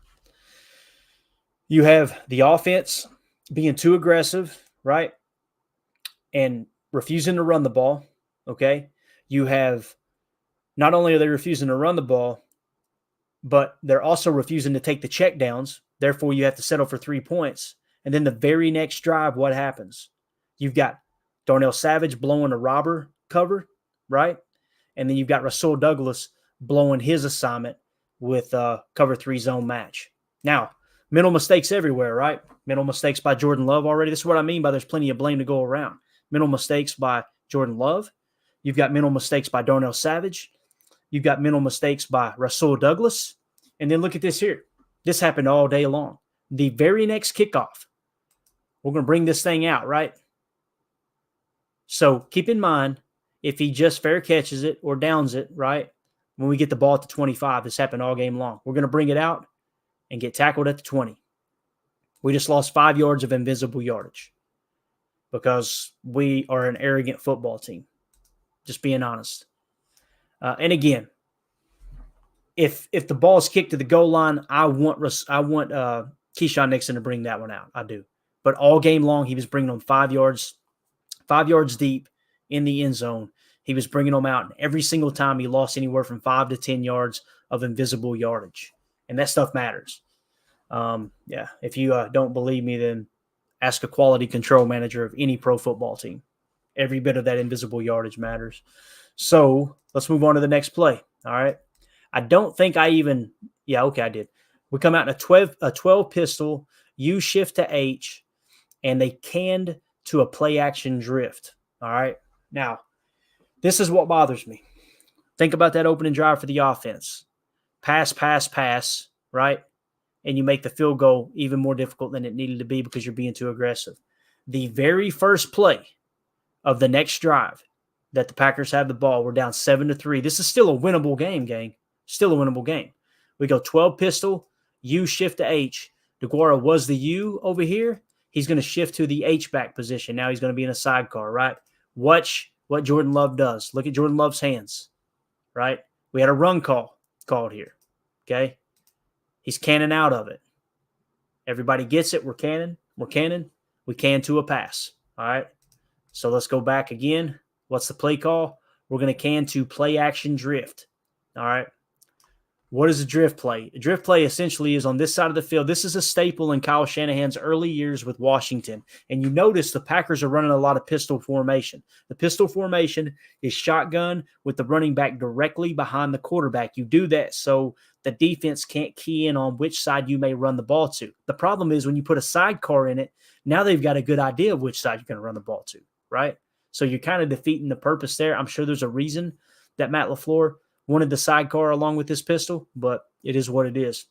You have the offense being too aggressive, right? And refusing to run the ball, okay? You have, not only are they refusing to run the ball, but they're also refusing to take the checkdowns. Therefore, you have to settle for 3 points. And then the very next drive, what happens? You've got Darnell Savage blowing a robber cover, right? And then you've got Rasul Douglas blowing his assignment with cover 3 zone match. Now, mental mistakes everywhere, right? Mental mistakes by Jordan Love already. This is what I mean by there's plenty of blame to go around. Mental mistakes by Jordan Love. You've got mental mistakes by Darnell Savage. You've got mental mistakes by Rasul Douglas. And then look at this here. This happened all day long. The very next kickoff, we're going to bring this thing out, right? So keep in mind, if he just fair catches it or downs it, right, when we get the ball at the 25, this happened all game long. We're going to bring it out and get tackled at the 20. We just lost 5 yards of invisible yardage because we are an arrogant football team. Just being honest. And again, if the ball is kicked to the goal line, I want Keyshawn Nixon to bring that one out. I do. But all game long, he was bringing them 5 yards deep in the end zone. He was bringing them out, and every single time he lost anywhere from 5 to 10 yards of invisible yardage. And that stuff matters. If you don't believe me, then ask a quality control manager of any pro football team. Every bit of that invisible yardage matters. So let's move on to the next play. All right. I don't think I did. We come out in a 12 pistol, U shift to H, and they canned to a play action drift. All right. Now, this is what bothers me. Think about that opening drive for the offense. Pass, right? And you make the field goal even more difficult than it needed to be because you're being too aggressive. The very first play of the next drive that the Packers have the ball, we're down 7-3. This is still a winnable game, gang. Still a winnable game. We go 12 pistol, U shift to H. DeGuara was the U over here. He's going to shift to the H-back position. Now he's going to be in a sidecar, right? Watch what Jordan Love does. Look at Jordan Love's hands, right? We had a run called here, okay? He's canning out of it. Everybody gets it. We're canning. We can to a pass, all right? So let's go back again. What's the play call? We're going to can to play action drift, all right? What is a drift play? A drift play essentially is on this side of the field. This is a staple in Kyle Shanahan's early years with Washington. And you notice the Packers are running a lot of pistol formation. The pistol formation is shotgun with the running back directly behind the quarterback. You do that so the defense can't key in on which side you may run the ball to. The problem is when you put a sidecar in it, now they've got a good idea of which side you're going to run the ball to, right? So you're kind of defeating the purpose there. I'm sure there's a reason that Matt LaFleur wanted the sidecar along with this pistol, but it is what it is.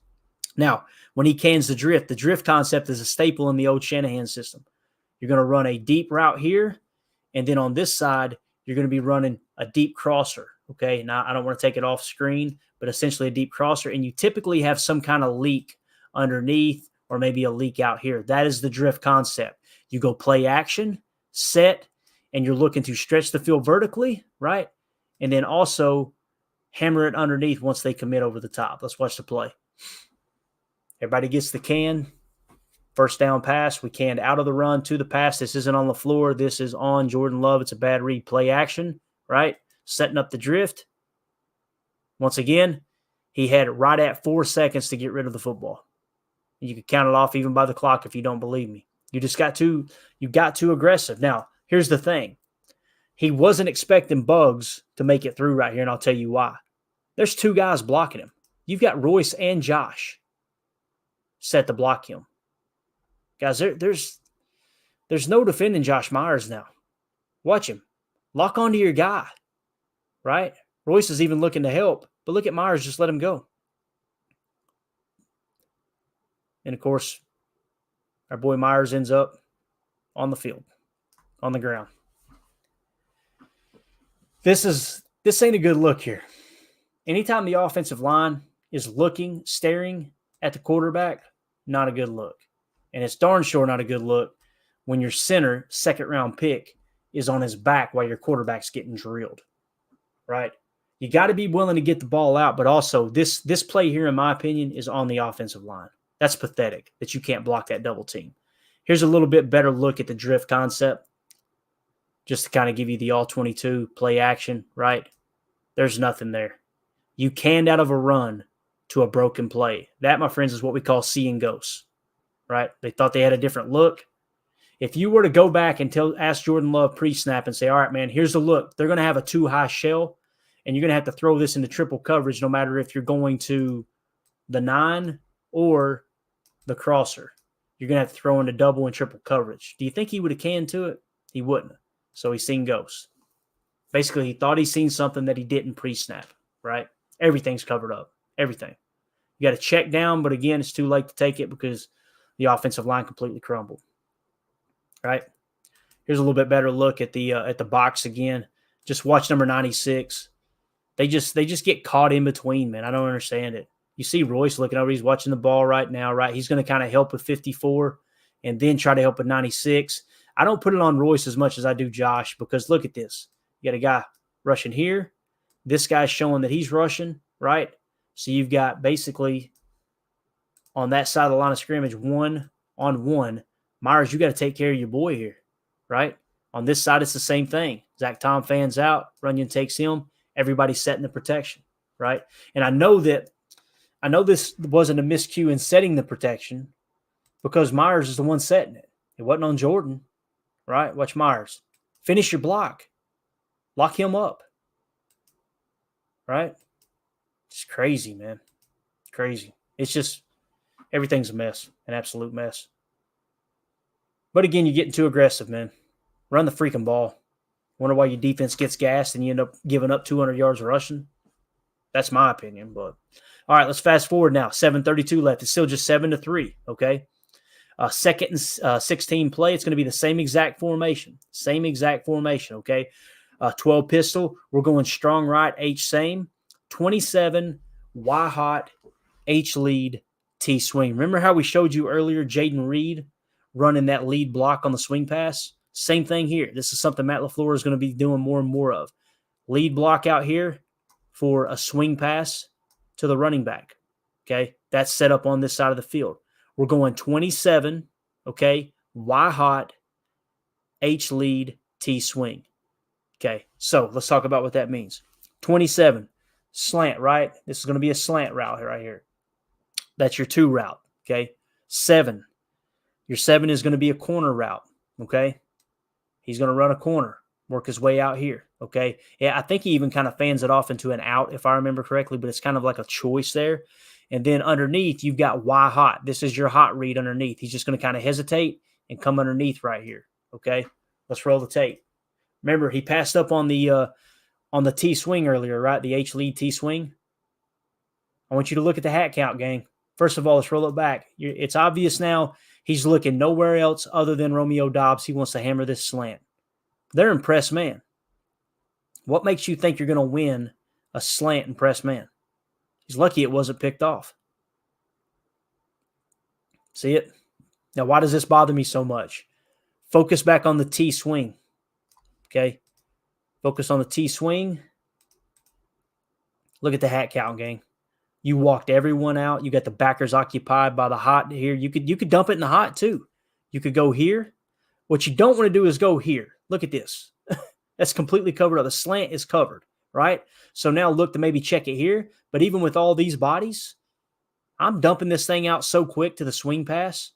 Now, when he cans the drift concept is a staple in the old Shanahan system. You're going to run a deep route here, and then on this side, you're going to be running a deep crosser, okay? Now, I don't want to take it off screen, but essentially a deep crosser, and you typically have some kind of leak underneath or maybe a leak out here. That is the drift concept. You go play action, set, and you're looking to stretch the field vertically, right? And then also hammer it underneath once they commit over the top. Let's watch the play. Everybody gets the can. First down pass. We canned out of the run to the pass. This isn't on the floor. This is on Jordan Love. It's a bad read. Play action, right? Setting up the drift. Once again, he had it right at 4 seconds to get rid of the football. You can count it off even by the clock if you don't believe me. You got too aggressive. Now, here's the thing. He wasn't expecting Bugs to make it through right here, and I'll tell you why. There's 2 guys blocking him. You've got Royce and Josh set to block him. Guys, there's no defending Josh Myers now. Watch him. Lock onto your guy, right? Royce is even looking to help, but look at Myers. Just let him go. And, of course, our boy Myers ends up on the field, on the ground. This ain't a good look here. Anytime the offensive line is looking, staring at the quarterback, not a good look. And it's darn sure not a good look when your center, second-round pick, is on his back while your quarterback's getting drilled, right? You got to be willing to get the ball out, but also this play here, in my opinion, is on the offensive line. That's pathetic that you can't block that double team. Here's a little bit better look at the drift concept, just to kind of give you the all-22 play action, right? There's nothing there. You canned out of a run to a broken play. That, my friends, is what we call seeing ghosts, right? They thought they had a different look. If you were to go back and ask Jordan Love pre-snap and say, all right, man, here's the look. They're going to have a too-high shell, and you're going to have to throw this into triple coverage no matter if you're going to the 9 or the crosser. You're going to have to throw into double and triple coverage. Do you think he would have canned to it? He wouldn't. So he's seen ghosts. Basically, he thought he's seen something that he didn't pre-snap, right? Everything's covered up. Everything. You got to check down, but again, it's too late to take it because the offensive line completely crumbled. Right? Here's a little bit better look at the box again. Just watch number 96. They just get caught in between, man. I don't understand it. You see Royce looking over. He's watching the ball right now, right? He's going to kind of help with 54 and then try to help with 96. I don't put it on Royce as much as I do Josh because look at this. You got a guy rushing here. This guy's showing that he's rushing, right? So you've got basically on that side of the line of scrimmage, 1-on-1. Myers, you got to take care of your boy here, right? On this side, it's the same thing. Zach Tom fans out. Runyon takes him. Everybody's setting the protection, right? And I know this wasn't a miscue in setting the protection because Myers is the one setting it. It wasn't on Jordan, right? Watch Myers. Finish your block. Lock him up, right? It's crazy, man. It's crazy. It's just everything's a mess, an absolute mess. But again, you're getting too aggressive, man. Run the freaking ball. Wonder why your defense gets gassed and you end up giving up 200 yards rushing. That's my opinion. But all right, let's fast forward now. 7:32 left. It's still just 7-3. Okay. Second and 16 play. It's going to be the same exact formation. Okay. 12 pistol. We're going strong right. H same. 27 Y hot. H lead. T swing. Remember how we showed you earlier Jaden Reed running that lead block on the swing pass? Same thing here. This is something Matt LaFleur is going to be doing more and more of. Lead block out here for a swing pass to the running back. Okay, that's set up on this side of the field. We're going 27, okay, Y hot, H lead, T swing. Okay, so let's talk about what that means. 27, slant, right? This is going to be a slant route right here. That's your 2 route, okay? 7. Your 7 is going to be a corner route, okay? He's going to run a corner, work his way out here, okay? Yeah, I think he even kind of fans it off into an out, if I remember correctly, but it's kind of like a choice there. And then underneath, you've got Y hot. This is your hot read underneath. He's just going to kind of hesitate and come underneath right here, okay? Let's roll the tape. Remember, he passed up on the T swing earlier, right? The H lead T swing. I want you to look at the hat count, gang. First of all, let's roll it back. It's obvious now he's looking nowhere else other than Romeo Doubs. He wants to hammer this slant. They're in press man. What makes you think you're going to win a slant in press man? He's lucky it wasn't picked off. See it? Now, why does this bother me so much? Focus back on the T swing. Okay? Focus on the T swing. Look at the hat count, gang. You walked everyone out. You got the backers occupied by the hot here. You could dump it in the hot too. You could go here. What you don't want to do is go here. Look at this. That's completely covered up. The slant is covered, right? So now look to maybe check it here. But even with all these bodies, I'm dumping this thing out so quick to the swing pass.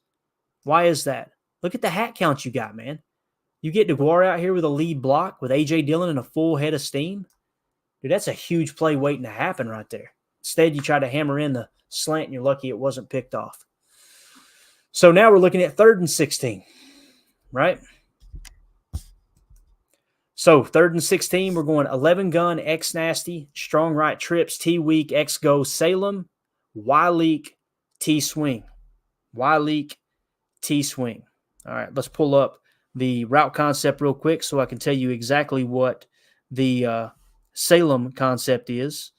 Why is that? Look at the hat count you got, man. You get DeGuara out here with a lead block with A.J. Dillon and a full head of steam. Dude, that's a huge play waiting to happen right there. Instead, you try to hammer in the slant, and you're lucky it wasn't picked off. So now we're looking at 3rd and 16, right? So 3rd and 16, we're going 11 gun, X nasty, strong right trips, T weak, X go Salem, Y leak, T swing. Y leak, T swing. All right, let's pull up the route concept real quick so I can tell you exactly what the Salem concept is.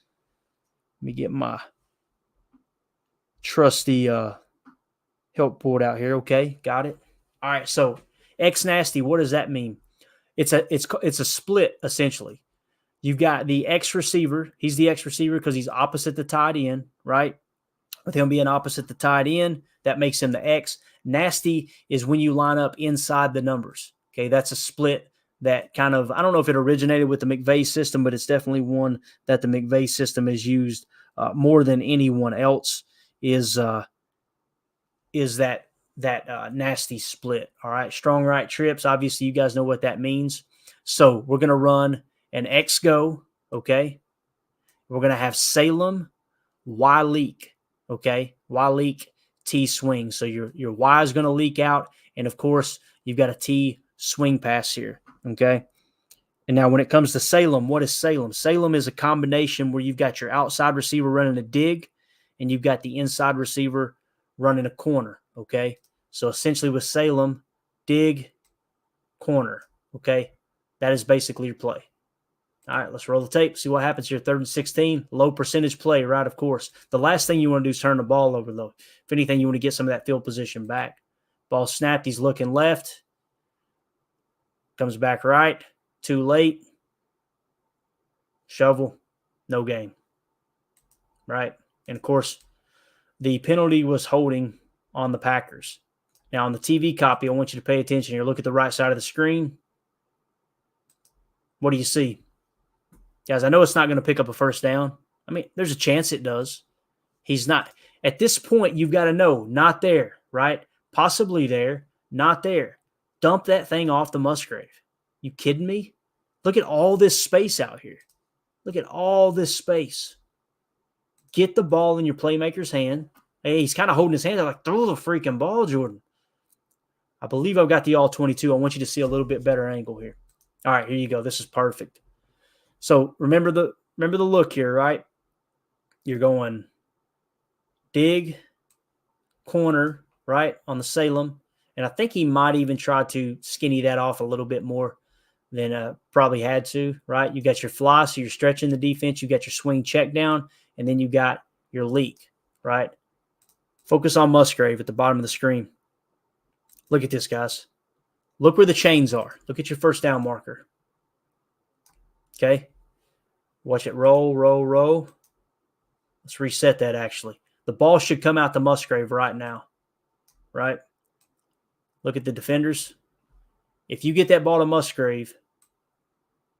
Let me get my trusty help board out here. Okay, got it. All right, so X nasty, what does that mean? It's a split essentially. You've got the X receiver. He's the X receiver because he's opposite the tight end, right? With him being opposite the tight end, that makes him the X. Nasty is when you line up inside the numbers. Okay, that's a split that kind of, I don't know if it originated with the McVay system, but it's definitely one that the McVay system has used more than anyone else is that nasty split. All right, strong right trips. Obviously, you guys know what that means. So we're going to run an X go, okay? We're going to have Salem, Y leak, okay? Y leak, T swing. So your Y is going to leak out, and of course, you've got a T swing pass here, okay? And now when it comes to Salem, what is Salem? Salem is a combination where you've got your outside receiver running a dig, and you've got the inside receiver running a corner, okay? So essentially with Salem, dig, corner, okay? That is basically your play. All right, let's roll the tape, see what happens here. 3rd and 16, low percentage play, right, of course. The last thing you want to do is turn the ball over, though. If anything, you want to get some of that field position back. Ball snapped, he's looking left. Comes back right, too late. Shovel, no game, right? And, of course, the penalty was holding on the Packers. Now, on the TV copy, I want you to pay attention here. Look at the right side of the screen. What do you see? Guys, I know it's not going to pick up a first down. I mean, there's a chance it does. He's not. At this point, you've got to know, not there, right? Possibly there, not there. Dump that thing off the Musgrave. You kidding me? Look at all this space out here. Look at all this space. Get the ball in your playmaker's hand. Hey, he's kind of holding his hand. I'm like, throw the freaking ball, Jordan. I believe I've got the all 22. I want you to see a little bit better angle here. All right, here you go. This is perfect. So remember the look here, right? You're going dig, corner, right, on the Salem. And I think he might even try to skinny that off a little bit more than probably had to, right? You got your fly, so you're stretching the defense. You got your swing check down, and then you got your leak, right? Focus on Musgrave at the bottom of the screen. Look at this, guys. Look where the chains are. Look at your first down marker. Okay? Watch it roll, roll, roll. Let's reset that, actually. The ball should come out to Musgrave right now, right? Look at the defenders. If you get that ball to Musgrave,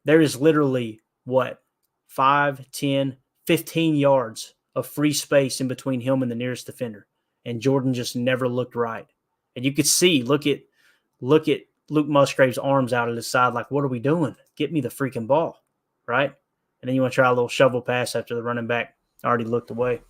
there is literally, 5, 10, 15 yards of free space in between him and the nearest defender. And Jordan just never looked right. And you could see, look at Luke Musgrave's arms out at his side like, what are we doing? Get me the freaking ball, right? And then you want to try a little shovel pass after the running back already looked away.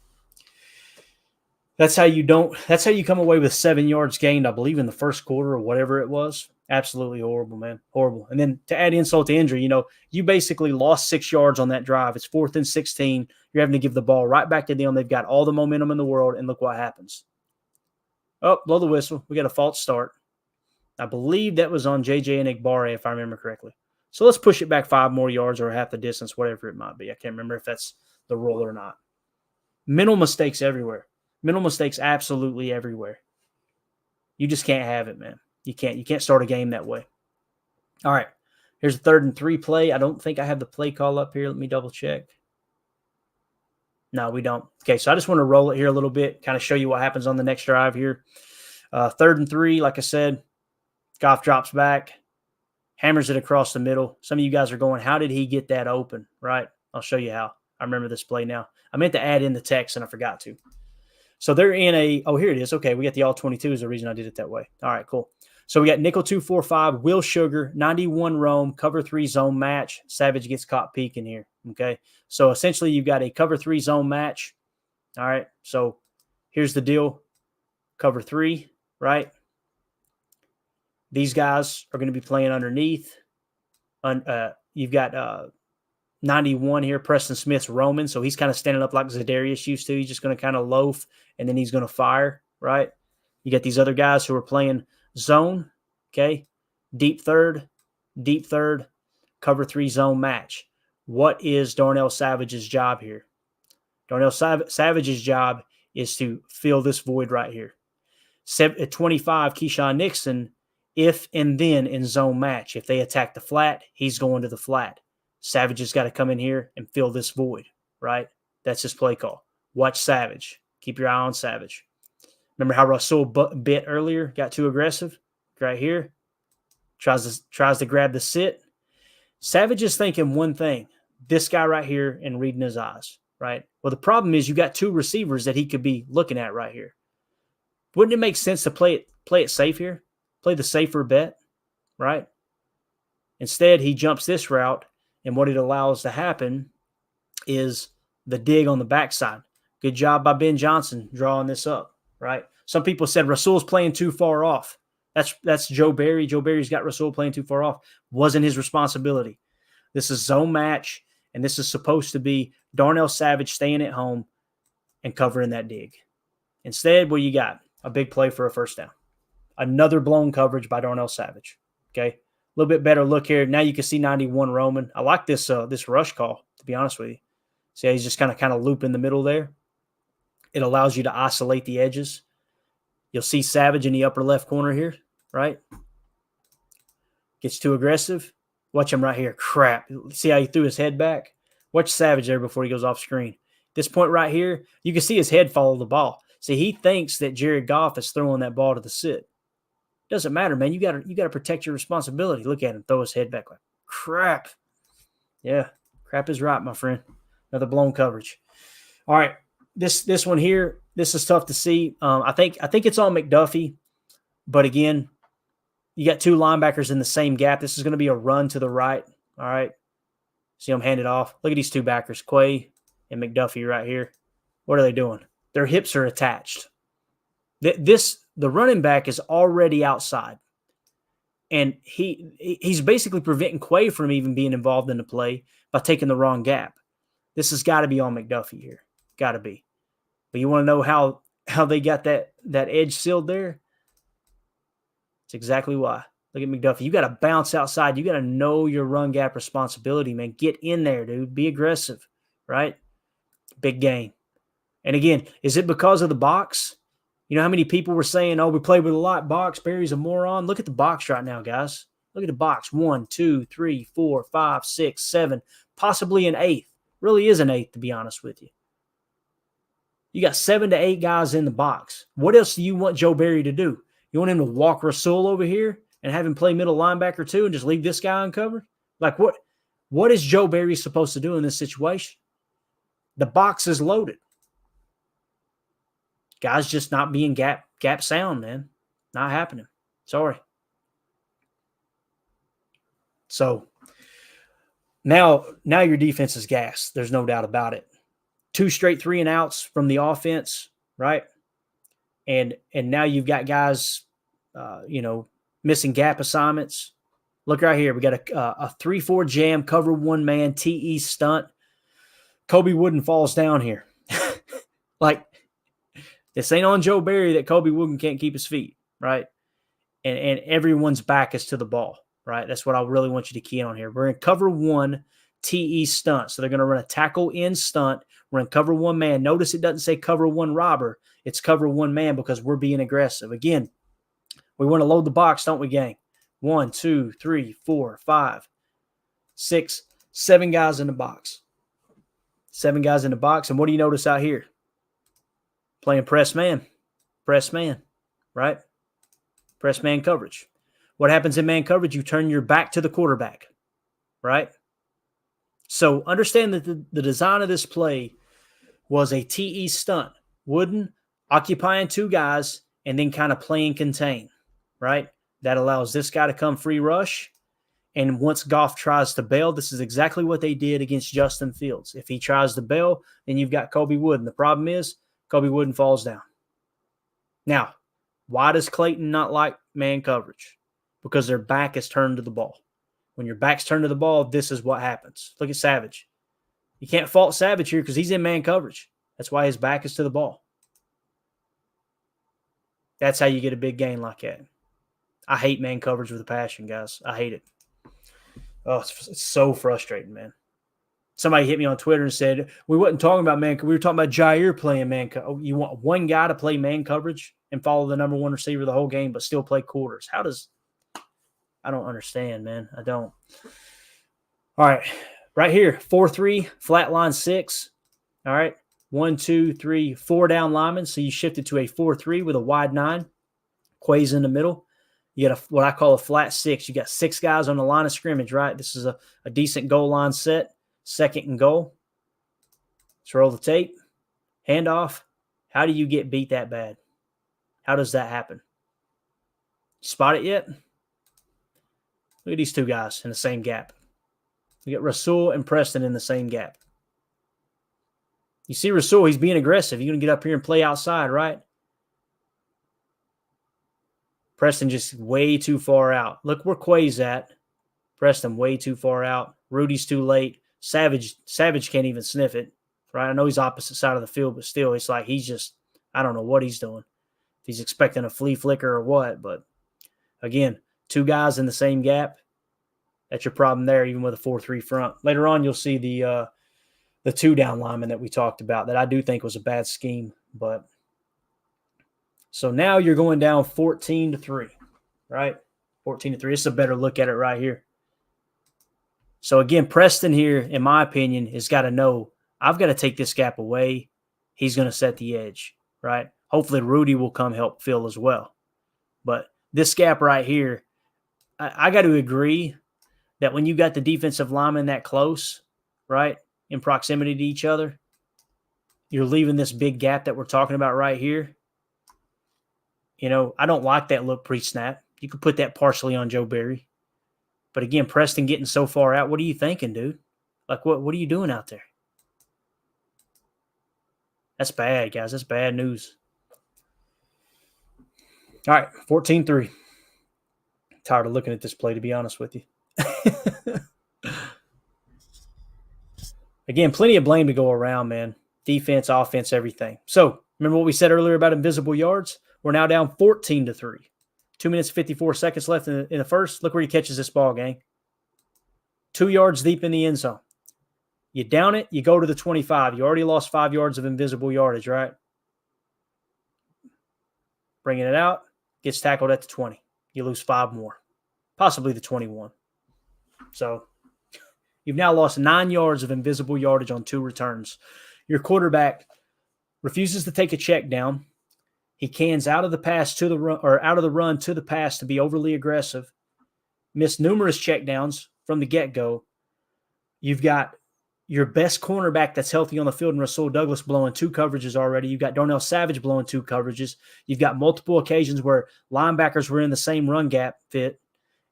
That's how you come away with 7 yards gained, I believe, in the first quarter or whatever it was. Absolutely horrible, man. Horrible. And then to add insult to injury, you basically lost 6 yards on that drive. It's 4th and 16. You're having to give the ball right back to them. They've got all the momentum in the world, and look what happens. Oh, blow the whistle. We got a false start. I believe that was on J.J. Enigbare, if I remember correctly. So let's push it back 5 more yards or half the distance, whatever it might be. I can't remember if that's the rule or not. Mental mistakes everywhere. Mental mistakes absolutely everywhere. You just can't have it, man. You can't start a game that way. All right. Here's a 3rd and 3 play. I don't think I have the play call up here. Let me double check. No, we don't. Okay, so I just want to roll it here a little bit, kind of show you what happens on the next drive here. 3rd and 3, like I said, Goff drops back, hammers it across the middle. Some of you guys are going, how did he get that open, right? I'll show you how. I remember this play now. I meant to add in the text, and I forgot to. So they're in a – oh, here it is. Okay, we got the all-22 is the reason I did it that way. All right, cool. So we got nickel 2-4-5, Will Sugar, 91 roam, cover 3 zone match. Savage gets caught peeking here, okay? So essentially you've got a cover 3 zone match. All right, so here's the deal. Cover 3, right? These guys are going to be playing underneath. You've got 91 here, Preston Smith's roaming, so he's kind of standing up like Zadarius used to. He's just going to kind of loaf, and then he's going to fire, right? You got these other guys who are playing zone, okay? Deep third, cover 3 zone match. What is Darnell Savage's job here? Darnell Savage's job is to fill this void right here. At 25, Keyshawn Nixon, if and then in zone match. If they attack the flat, he's going to the flat. Savage has got to come in here and fill this void, right? That's his play call. Watch Savage. Keep your eye on Savage. Remember how Rasul bit earlier, got too aggressive? Right here. Tries to grab the sit. Savage is thinking one thing, this guy right here and reading his eyes, right? Well, the problem is you got 2 receivers that he could be looking at right here. Wouldn't it make sense to play it safe here? Play the safer bet, right? Instead, he jumps this route, and what it allows to happen is the dig on the backside. Good job by Ben Johnson drawing this up, right? Some people said Rasul's playing too far off. That's Joe Barry. Joe Barry's got Rasul playing too far off. Wasn't his responsibility. This is zone match, and this is supposed to be Darnell Savage staying at home and covering that dig. Instead, what do you got? A big play for a first down. Another blown coverage by Darnell Savage. Okay, a little bit better look here. Now you can see 91 Roman. I like this rush call, to be honest with you. See how he's just kind of loop in the middle there? It allows you to isolate the edges. You'll see Savage in the upper left corner here, right? Gets too aggressive. Watch him right here. Crap. See how he threw his head back? Watch Savage there before he goes off screen. This point right here, you can see his head follow the ball. See, he thinks that Jared Goff is throwing that ball to the sit. Doesn't matter, man. You gotta protect your responsibility. Look at him throw his head back like crap. Yeah, crap is right, my friend. Another blown coverage. All right, this one here. This is tough to see. I think it's on McDuffie, but again, you got 2 linebackers in the same gap. This is going to be a run to the right. All right, see him hand it off. Look at these 2 backers, Quay and McDuffie right here. What are they doing? Their hips are attached. The running back is already outside, and he's basically preventing Quay from even being involved in the play by taking the wrong gap. This has got to be on McDuffie here. Got to be. But you want to know how they got that edge sealed there? It's exactly why. Look at McDuffie. You got to bounce outside. You got to know your run gap responsibility, man. Get in there, dude. Be aggressive, right? Big game. And again, is it because of the box? You know how many people were saying, oh, we played with a lot box. Barry's a moron. Look at the box right now, guys. Look at the box. 1, 2, 3, 4, 5, 6, 7, possibly an 8th. Really is an 8th, to be honest with you. You got 7 to 8 guys in the box. What else do you want Joe Barry to do? You want him to walk Rasul over here and have him play middle linebacker too and just leave this guy uncovered? Like what is Joe Barry supposed to do in this situation? The box is loaded. Guys just not being gap sound, man. Not happening. Sorry. So now your defense is gassed. There's no doubt about it. 2 straight 3-and-outs from the offense, right? And now you've got guys, missing gap assignments. Look right here. We got a 3-4 jam, cover 1 man, TE stunt. Kobe Wooden falls down here. Like, this ain't on Joe Barry that Kobe Wooden can't keep his feet, right? And everyone's back is to the ball, right? That's what I really want you to key in on here. We're in cover 1 TE stunt. So they're going to run a tackle in stunt. We're in cover 1 man. Notice it doesn't say cover 1 robber. It's cover 1 man because we're being aggressive. Again, we want to load the box, don't we, gang? 1, 2, 3, 4, 5, 6, 7 guys in the box. 7 guys in the box. And what do you notice out here? Playing press man, right? Press man coverage. What happens in man coverage? You turn your back to the quarterback, right? So understand that the design of this play was a TE stunt. Wooden, occupying 2 guys, and then kind of playing contain, right? That allows this guy to come free rush. And once Goff tries to bail, this is exactly what they did against Justin Fields. If he tries to bail, then you've got Kobe Wooden. The problem is Kobe Wooden falls down. Now, why does Clayton not like man coverage? Because their back is turned to the ball. When your back's turned to the ball, this is what happens. Look at Savage. You can't fault Savage here because he's in man coverage. That's why his back is to the ball. That's how you get a big gain like that. I hate man coverage with a passion, guys. I hate it. Oh, it's so frustrating, man. Somebody hit me on Twitter and said, we wasn't talking about man coverage. We were talking about Jair playing man coverage. You want one guy to play man coverage and follow the number 1 receiver the whole game, but still play quarters. I don't understand, man. I don't. All right. Right here, 4-3, flat line 6. All right. 1, 2, 3, 4 down linemen. So you shifted to a 4-3 with a wide 9. Quay's in the middle. You got what I call a flat 6. You got 6 guys on the line of scrimmage, right? This is a decent goal line set. 2nd and goal. Let's roll the tape. Handoff. How do you get beat that bad? How does that happen? Spot it yet? Look at these 2 guys in the same gap. We got Rasul and Preston in the same gap. You see Rasul, he's being aggressive. You're going to get up here and play outside, right? Preston just way too far out. Look where Quay's at. Preston way too far out. Rudy's too late. Savage can't even sniff it, right? I know he's opposite side of the field, but still, it's like he's just, I don't know what he's doing. If he's expecting a flea flicker or what, but again, 2 guys in the same gap. That's your problem there, even with a 4-3 front. Later on, you'll see the 2 down linemen that we talked about that I do think was a bad scheme. But so now you're going down 14-3, right? 14-3. This is a better look at it right here. So again, Preston here, in my opinion, has got to know I've got to take this gap away. He's going to set the edge, right? Hopefully Rudy will come help Phil as well. But this gap right here, I got to agree that when you got the defensive linemen that close, right, in proximity to each other, you're leaving this big gap that we're talking about right here. You know, I don't like that look pre-snap. You could put that partially on Joe Barry. But again, Preston getting so far out, what are you thinking, dude? Like, what are you doing out there? That's bad, guys. That's bad news. All right, 14-3. Tired of looking at this play, to be honest with you. Again, plenty of blame to go around, man. Defense, offense, everything. So, remember what we said earlier about invisible yards? We're now down 14-3. 2 minutes, 54 seconds left in the first. Look where he catches this ball, gang. 2 yards deep in the end zone. You down it, you go to the 25. You already lost 5 yards of invisible yardage, right? Bringing it out, gets tackled at the 20. You lose 5 more, possibly the 21. So you've now lost 9 yards of invisible yardage on 2 returns. Your quarterback refuses to take a check down. He cans out of the pass to the run, or out of the run to the pass to be overly aggressive. Missed numerous checkdowns from the get-go. You've got your best cornerback that's healthy on the field in Rasul Douglas blowing 2 coverages already. You've got Darnell Savage blowing 2 coverages. You've got multiple occasions where linebackers were in the same run gap fit.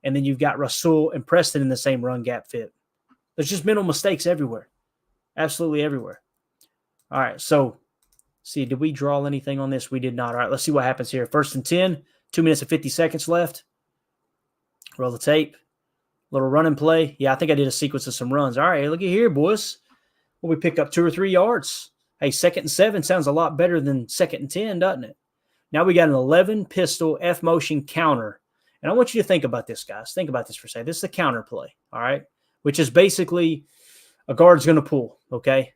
And then you've got Rasul and Preston in the same run gap fit. There's just mental mistakes everywhere. Absolutely everywhere. All right, so see, did we draw anything on this? We did not. All right, let's see what happens here. 1st and 10, 2 minutes and 50 seconds left. Roll the tape. Little run and play. Yeah, I think I did a sequence of some runs. All right, look at here, boys. Well, we picked up 2 or 3 yards. Hey, 2nd and 7 sounds a lot better than 2nd and 10, doesn't it? Now we got an 11 pistol F motion counter. And I want you to think about this, guys. Think about this for a second. This is a counter play, all right, which is basically a guard's going to pull, okay?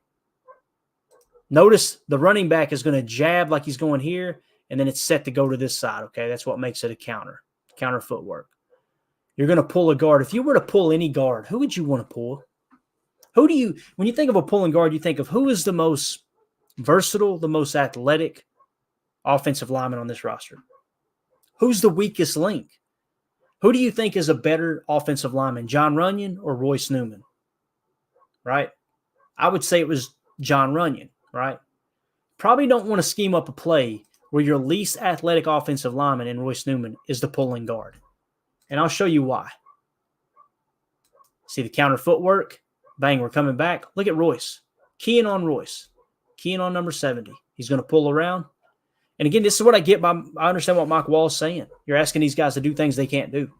Notice the running back is going to jab like he's going here, and then it's set to go to this side, okay? That's what makes it a counter footwork. You're going to pull a guard. If you were to pull any guard, who would you want to pull? Who do you, when you think of a pulling guard, you think of who is the most versatile, the most athletic offensive lineman on this roster? Who's the weakest link? Who do you think is a better offensive lineman, John Runyon or Royce Newman? Right? I would say it was John Runyon, right? Probably don't want to scheme up a play where your least athletic offensive lineman in Royce Newman is the pulling guard. And I'll show you why. See the counter footwork? Bang, we're coming back. Look at Royce. Keying on Royce. Keying on number 70. He's going to pull around. And again, this is what I get by, I understand what Mike Wall is saying. You're asking these guys to do things they can't do.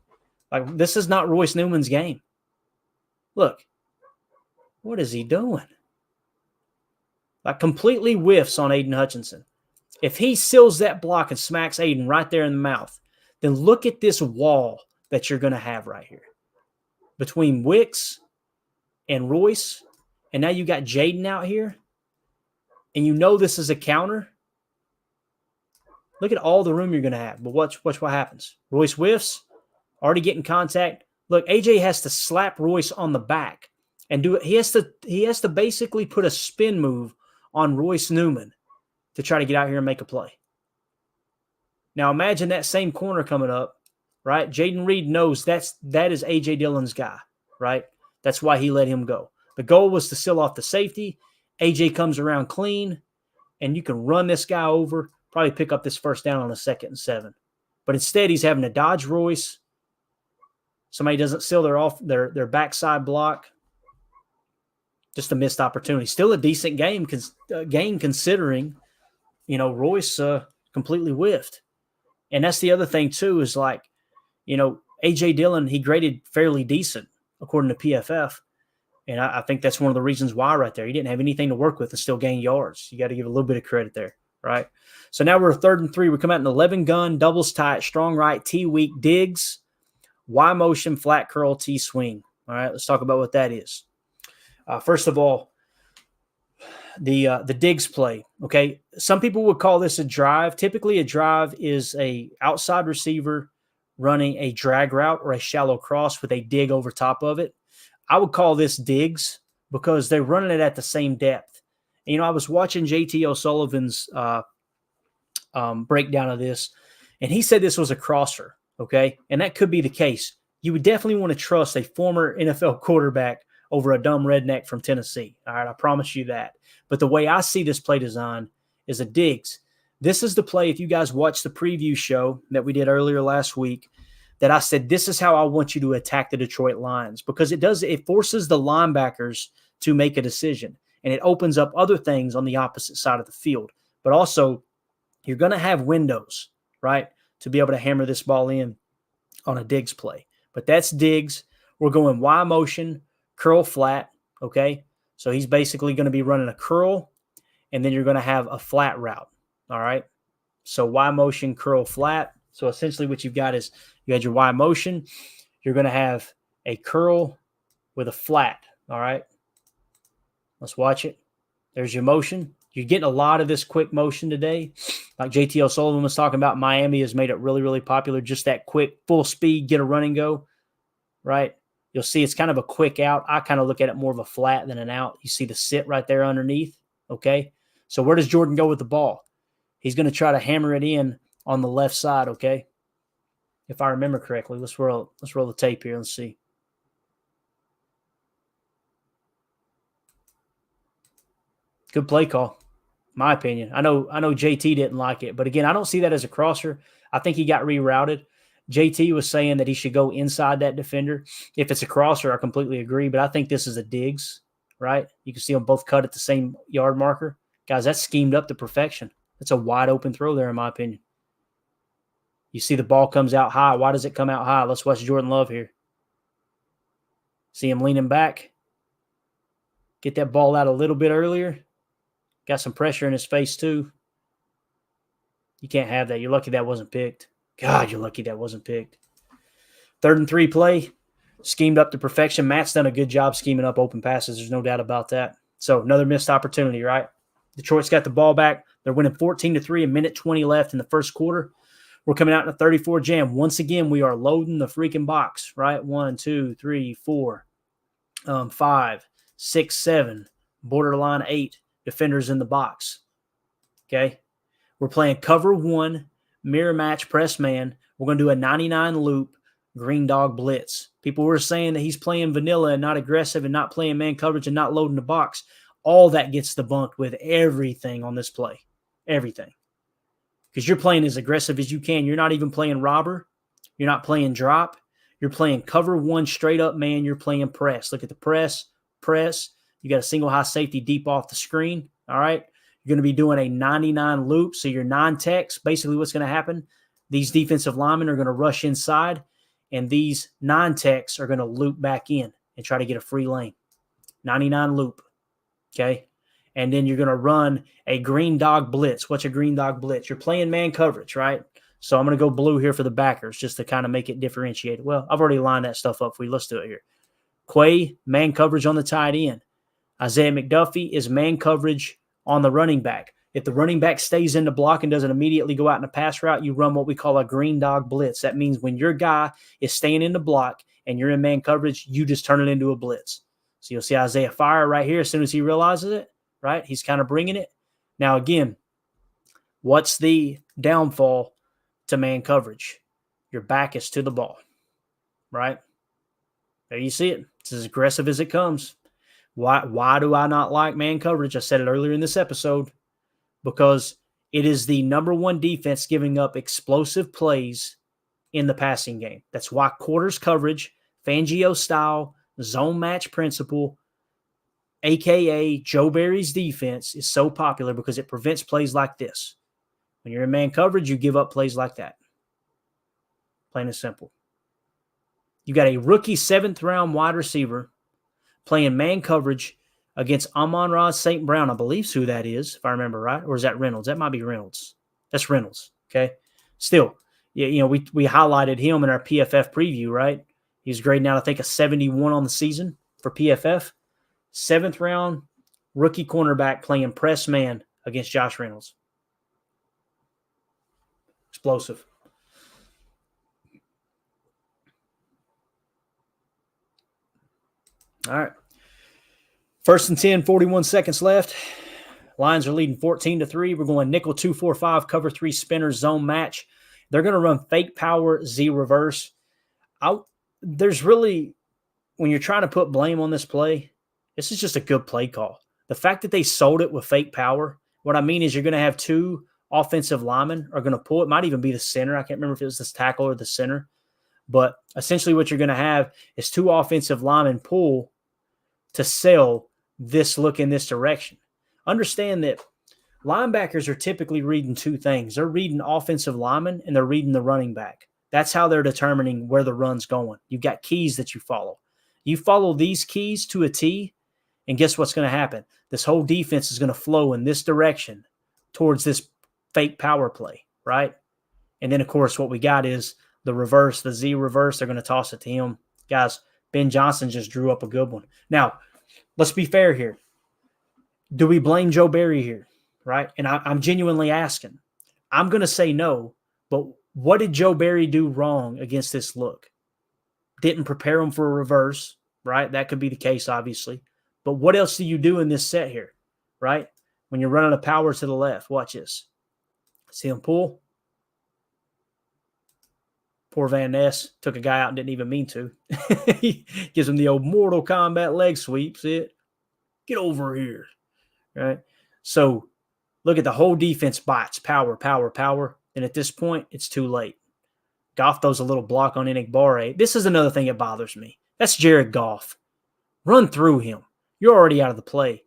Like, this is not Royce Newman's game. Look, what is he doing? Like, completely whiffs on Aiden Hutchinson. If he seals that block and smacks Aiden right there in the mouth, then look at this wall that you're going to have right here. Between Wicks and Royce, and now you got Jaden out here, and you know this is a counter. Look at all the room you're going to have. But watch what happens. Royce whiffs, already getting contact. Look, AJ has to slap Royce on the back and do it. He has to basically put a spin move on Royce Newman to try to get out here and make a play. Now imagine that same corner coming up, right? Jaden Reed knows that is AJ Dillon's guy, right? That's why he let him go. The goal was to seal off the safety. AJ comes around clean, and you can run this guy over, probably pick up this first down on a 2nd and 7. But instead, he's having to dodge Royce. Somebody doesn't seal their backside block. Just a missed opportunity. Still a decent game considering, Royce completely whiffed. And that's the other thing, too, is like, A.J. Dillon, he graded fairly decent, according to PFF. And I think that's one of the reasons why right there. He didn't have anything to work with and still gain yards. You got to give a little bit of credit there, right? So now we're 3rd and 3. We come out in 11 gun, doubles tight, strong right, T weak, digs, Y motion, flat curl, T swing. All right, let's talk about what that is. First of all, the digs play, okay? Some people would call this a drive. Typically, a drive is a outside receiver running a drag route or a shallow cross with a dig over top of it. I would call this digs because they're running it at the same depth. And, I was watching JT O'Sullivan's breakdown of this, and he said this was a crosser, okay? And that could be the case. You would definitely want to trust a former NFL quarterback over a dumb redneck from Tennessee. All right, I promise you that. But the way I see this play design is a digs. This is the play, if you guys watched the preview show that we did earlier last week, that I said, this is how I want you to attack the Detroit Lions, because it forces the linebackers to make a decision, and it opens up other things on the opposite side of the field. But also, you're going to have windows, right, to be able to hammer this ball in on a digs play. But that's digs. We're going Y motion, curl flat, okay? So he's basically going to be running a curl, and then you're going to have a flat route, all right? So Y motion, curl flat. So essentially what you've got is you had your Y motion. You're going to have a curl with a flat, all right? Let's watch it. There's your motion. You're getting a lot of this quick motion today. Like JT O'Sullivan was talking about, Miami has made it really, really popular. Just that quick, full speed, get a run and go, right? You'll see it's kind of a quick out. I kind of look at it more of a flat than an out. You see the sit right there underneath, okay? So where does Jordan go with the ball? He's going to try to hammer it in on the left side, okay? If I remember correctly. Let's roll the tape here. Let's see. Good play call, my opinion. I know JT didn't like it, but again, I don't see that as a crosser. I think he got rerouted. JT was saying that he should go inside that defender. If it's a crosser, I completely agree, but I think this is a digs, right? You can see them both cut at the same yard marker. Guys, that's schemed up to perfection. That's a wide open throw there, in my opinion. You see the ball comes out high. Why does it come out high? Let's watch Jordan Love here. See him leaning back. Get that ball out a little bit earlier. Got some pressure in his face too. You can't have that. You're lucky that wasn't picked. God, you're lucky that wasn't picked. 3rd and 3 play. Schemed up to perfection. Matt's done a good job scheming up open passes. There's no doubt about that. So another missed opportunity, right? Detroit's got the ball back. They're winning 14-3, a minute 20 left in the first quarter. We're coming out in a 34 jam. Once again, we are loading the freaking box, right? 1, 2, 3, 4, 5, 6, 7, borderline 8 defenders in the box. Okay? We're playing cover 1, mirror match, press man. We're going to do a 99 loop, green dog blitz. People were saying that he's playing vanilla and not aggressive and not playing man coverage and not loading the box. All that gets debunked with everything on this play. Everything. Because you're playing as aggressive as you can. You're not even playing robber. You're not playing drop. You're playing cover 1 straight up man. You're playing press. Look at the press. You got a single high safety deep off the screen. All right. You're going to be doing a 99 loop. So your 9 techs, basically what's going to happen, these defensive linemen are going to rush inside, and these 9 techs are going to loop back in and try to get a free lane. 99 loop. Okay. And then you're going to run a green dog blitz. What's a green dog blitz? You're playing man coverage, right? So I'm going to go blue here for the backers just to kind of make it differentiated. Well, I've already lined that stuff up for you. Let's do it here. Quay, man coverage on the tight end. Isaiah McDuffie is man coverage on the running back. If the running back stays in the block and doesn't immediately go out in a pass route, you run what we call a green dog blitz. That means when your guy is staying in the block and you're in man coverage, you just turn it into a blitz. So you'll see Isaiah fire right here as soon as he realizes it, right? He's kind of bringing it. Now, again, what's the downfall to man coverage? Your back is to the ball, right? There you see it. It's as aggressive as it comes. Why do I not like man coverage? I said it earlier in this episode. Because it is the number 1 defense giving up explosive plays in the passing game. That's why quarters coverage, Fangio style, zone match principle, a.k.a. Joe Barry's defense is so popular because it prevents plays like this. When you're in man coverage, you give up plays like that. Plain and simple. You got a rookie 7th-round wide receiver playing man coverage against Amon-Ra St. Brown. I believe who that is, if I remember right. Or is that Reynolds? That might be Reynolds. That's Reynolds, okay? Still, we highlighted him in our PFF preview, right? He's grading out, I think, a 71 on the season for PFF. 7th-round rookie cornerback playing press man against Josh Reynolds. Explosive. All right. 1st and 10, 41 seconds left. Lions are leading 14-3. We're going nickel 2-4-5, cover 3 spinner zone match. They're going to run fake power, Z reverse. There's really, when you're trying to put blame on this play, this is just a good play call. The fact that they sold it with fake power, what I mean is you're going to have 2 offensive linemen are going to pull. It might even be the center. I can't remember if it was this tackle or the center. But essentially what you're going to have is 2 offensive linemen pull to sell this look in this direction. Understand that linebackers are typically reading 2 things. They're reading offensive linemen and they're reading the running back. That's how they're determining where the run's going. You've got keys that you follow. You follow these keys to a T, and guess what's going to happen? This whole defense is going to flow in this direction towards this fake power play, right? And then, of course, what we got is the reverse, the Z reverse. They're going to toss it to him. Guys, Ben Johnson just drew up a good one. Now, let's be fair here. Do we blame Joe Barry here, right? And I'm genuinely asking. I'm going to say no, but what did Joe Barry do wrong against this look? Didn't prepare him for a reverse, right? That could be the case, obviously. But what else do you do in this set here, right? When you're running a power to the left, watch this. See him pull? Poor Van Ness took a guy out and didn't even mean to. He gives him the old Mortal Kombat leg sweep. See it? Get over here. Right? So look at the whole defense bites. Power, power, power. And at this point, it's too late. Goff throws a little block on Enigbare. This is another thing that bothers me. That's Jared Goff. Run through him. You're already out of the play.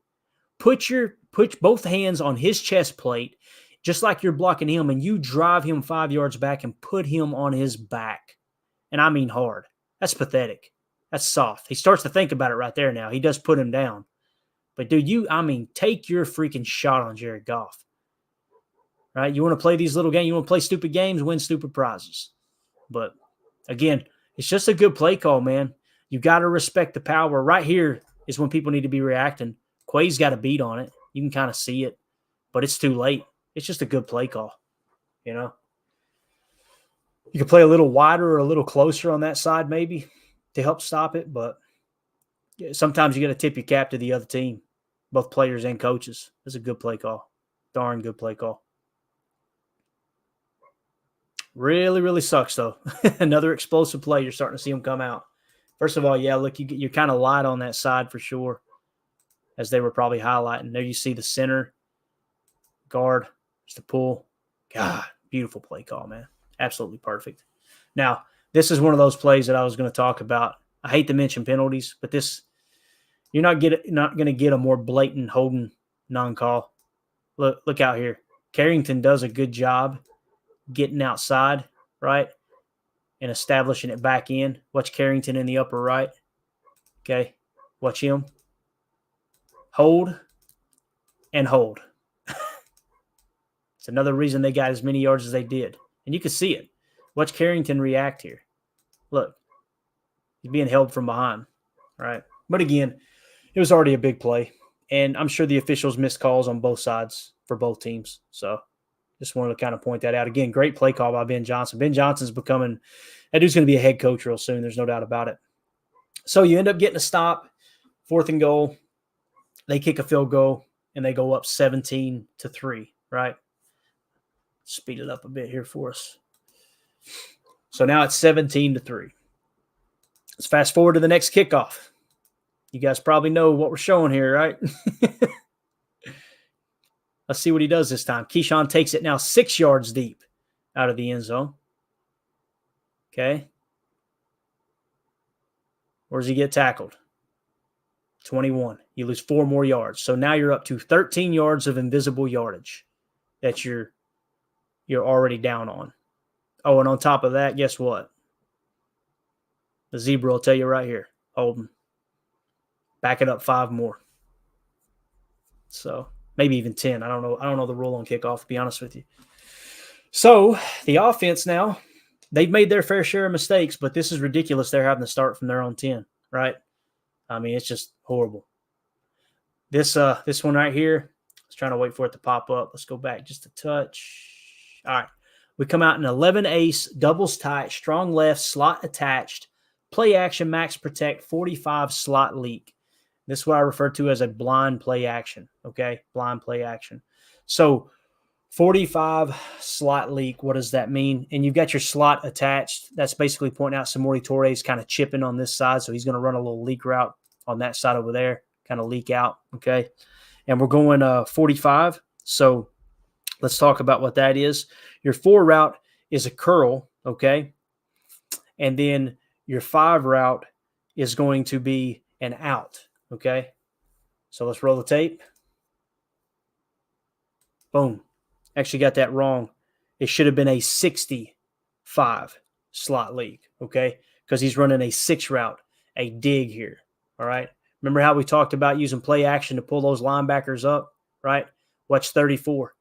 Put both hands on his chest plate, just like you're blocking him, and you drive him 5 yards back and put him on his back. And I mean hard. That's pathetic. That's soft. He starts to think about it right there now. He does put him down. But, dude, take your freaking shot on Jared Goff. Right? You want to play these little games. You want to play stupid games, win stupid prizes. But, again, it's just a good play call, man. You got to respect the power. Right here is when people need to be reacting. Quay's got a beat on it. You can kind of see it. But it's too late. It's just a good play call, you know. You could play a little wider or a little closer on that side maybe to help stop it, but sometimes you got to tip your cap to the other team, both players and coaches. It's a good play call. Darn good play call. Really, really sucks, though. Another explosive play. You're starting to see them come out. First of all, yeah, look, you're kind of light on that side for sure, as they were probably highlighting. There you see the center guard. Just the pull. God, beautiful play call, man. Absolutely perfect. Now, this is one of those plays that I was going to talk about. I hate to mention penalties, but this you're not going to get a more blatant holding non-call. Look out here. Carrington does a good job getting outside, right, and establishing it back in. Watch Carrington in the upper right. Okay, watch him. Hold and hold. It's another reason they got as many yards as they did. And you can see it. Watch Carrington react here. Look, he's being held from behind, right? But again, it was already a big play. And I'm sure the officials missed calls on both sides for both teams. So just wanted to kind of point that out. Again, great play call by Ben Johnson. Ben Johnson's becoming – that dude's going to be a head coach real soon. There's no doubt about it. So you end up getting a stop, 4th and goal. They kick a field goal, and they go up 17-3, right? Speed it up a bit here for us. So now it's 17-3. Let's fast forward to the next kickoff. You guys probably know what we're showing here, right? Let's see what he does this time. Keyshawn takes it now 6 yards deep out of the end zone. Okay. Where does he get tackled? 21. You lose 4 more yards. So now you're up to 13 yards of invisible yardage that you're already down on. Oh, and on top of that, guess what? The zebra will tell you right here. Holding. Back it up 5 more. So maybe even 10. I don't know the rule on kickoff, to be honest with you. So the offense now, they've made their fair share of mistakes, but this is ridiculous. They're having to start from their own 10, right? I mean, it's just horrible. This one right here, I was trying to wait for it to pop up. Let's go back just a touch. All right. We come out in 11 ace, doubles tight, strong left, slot attached, play action, max protect, 45 slot leak. This is what I refer to as a blind play action, okay? Blind play action. So 45 slot leak, what does that mean? And you've got your slot attached. That's basically pointing out Samori Torres kind of chipping on this side, so he's going to run a little leak route on that side over there, kind of leak out, okay? And we're going 45, so let's talk about what that is. Your 4 route is a curl, okay? And then your 5 route is going to be an out, okay? So let's roll the tape. Boom. Actually got that wrong. It should have been a 65 slot leak, okay? Because he's running a 6 route, a dig here, all right? Remember how we talked about using play action to pull those linebackers up, right? Watch 34.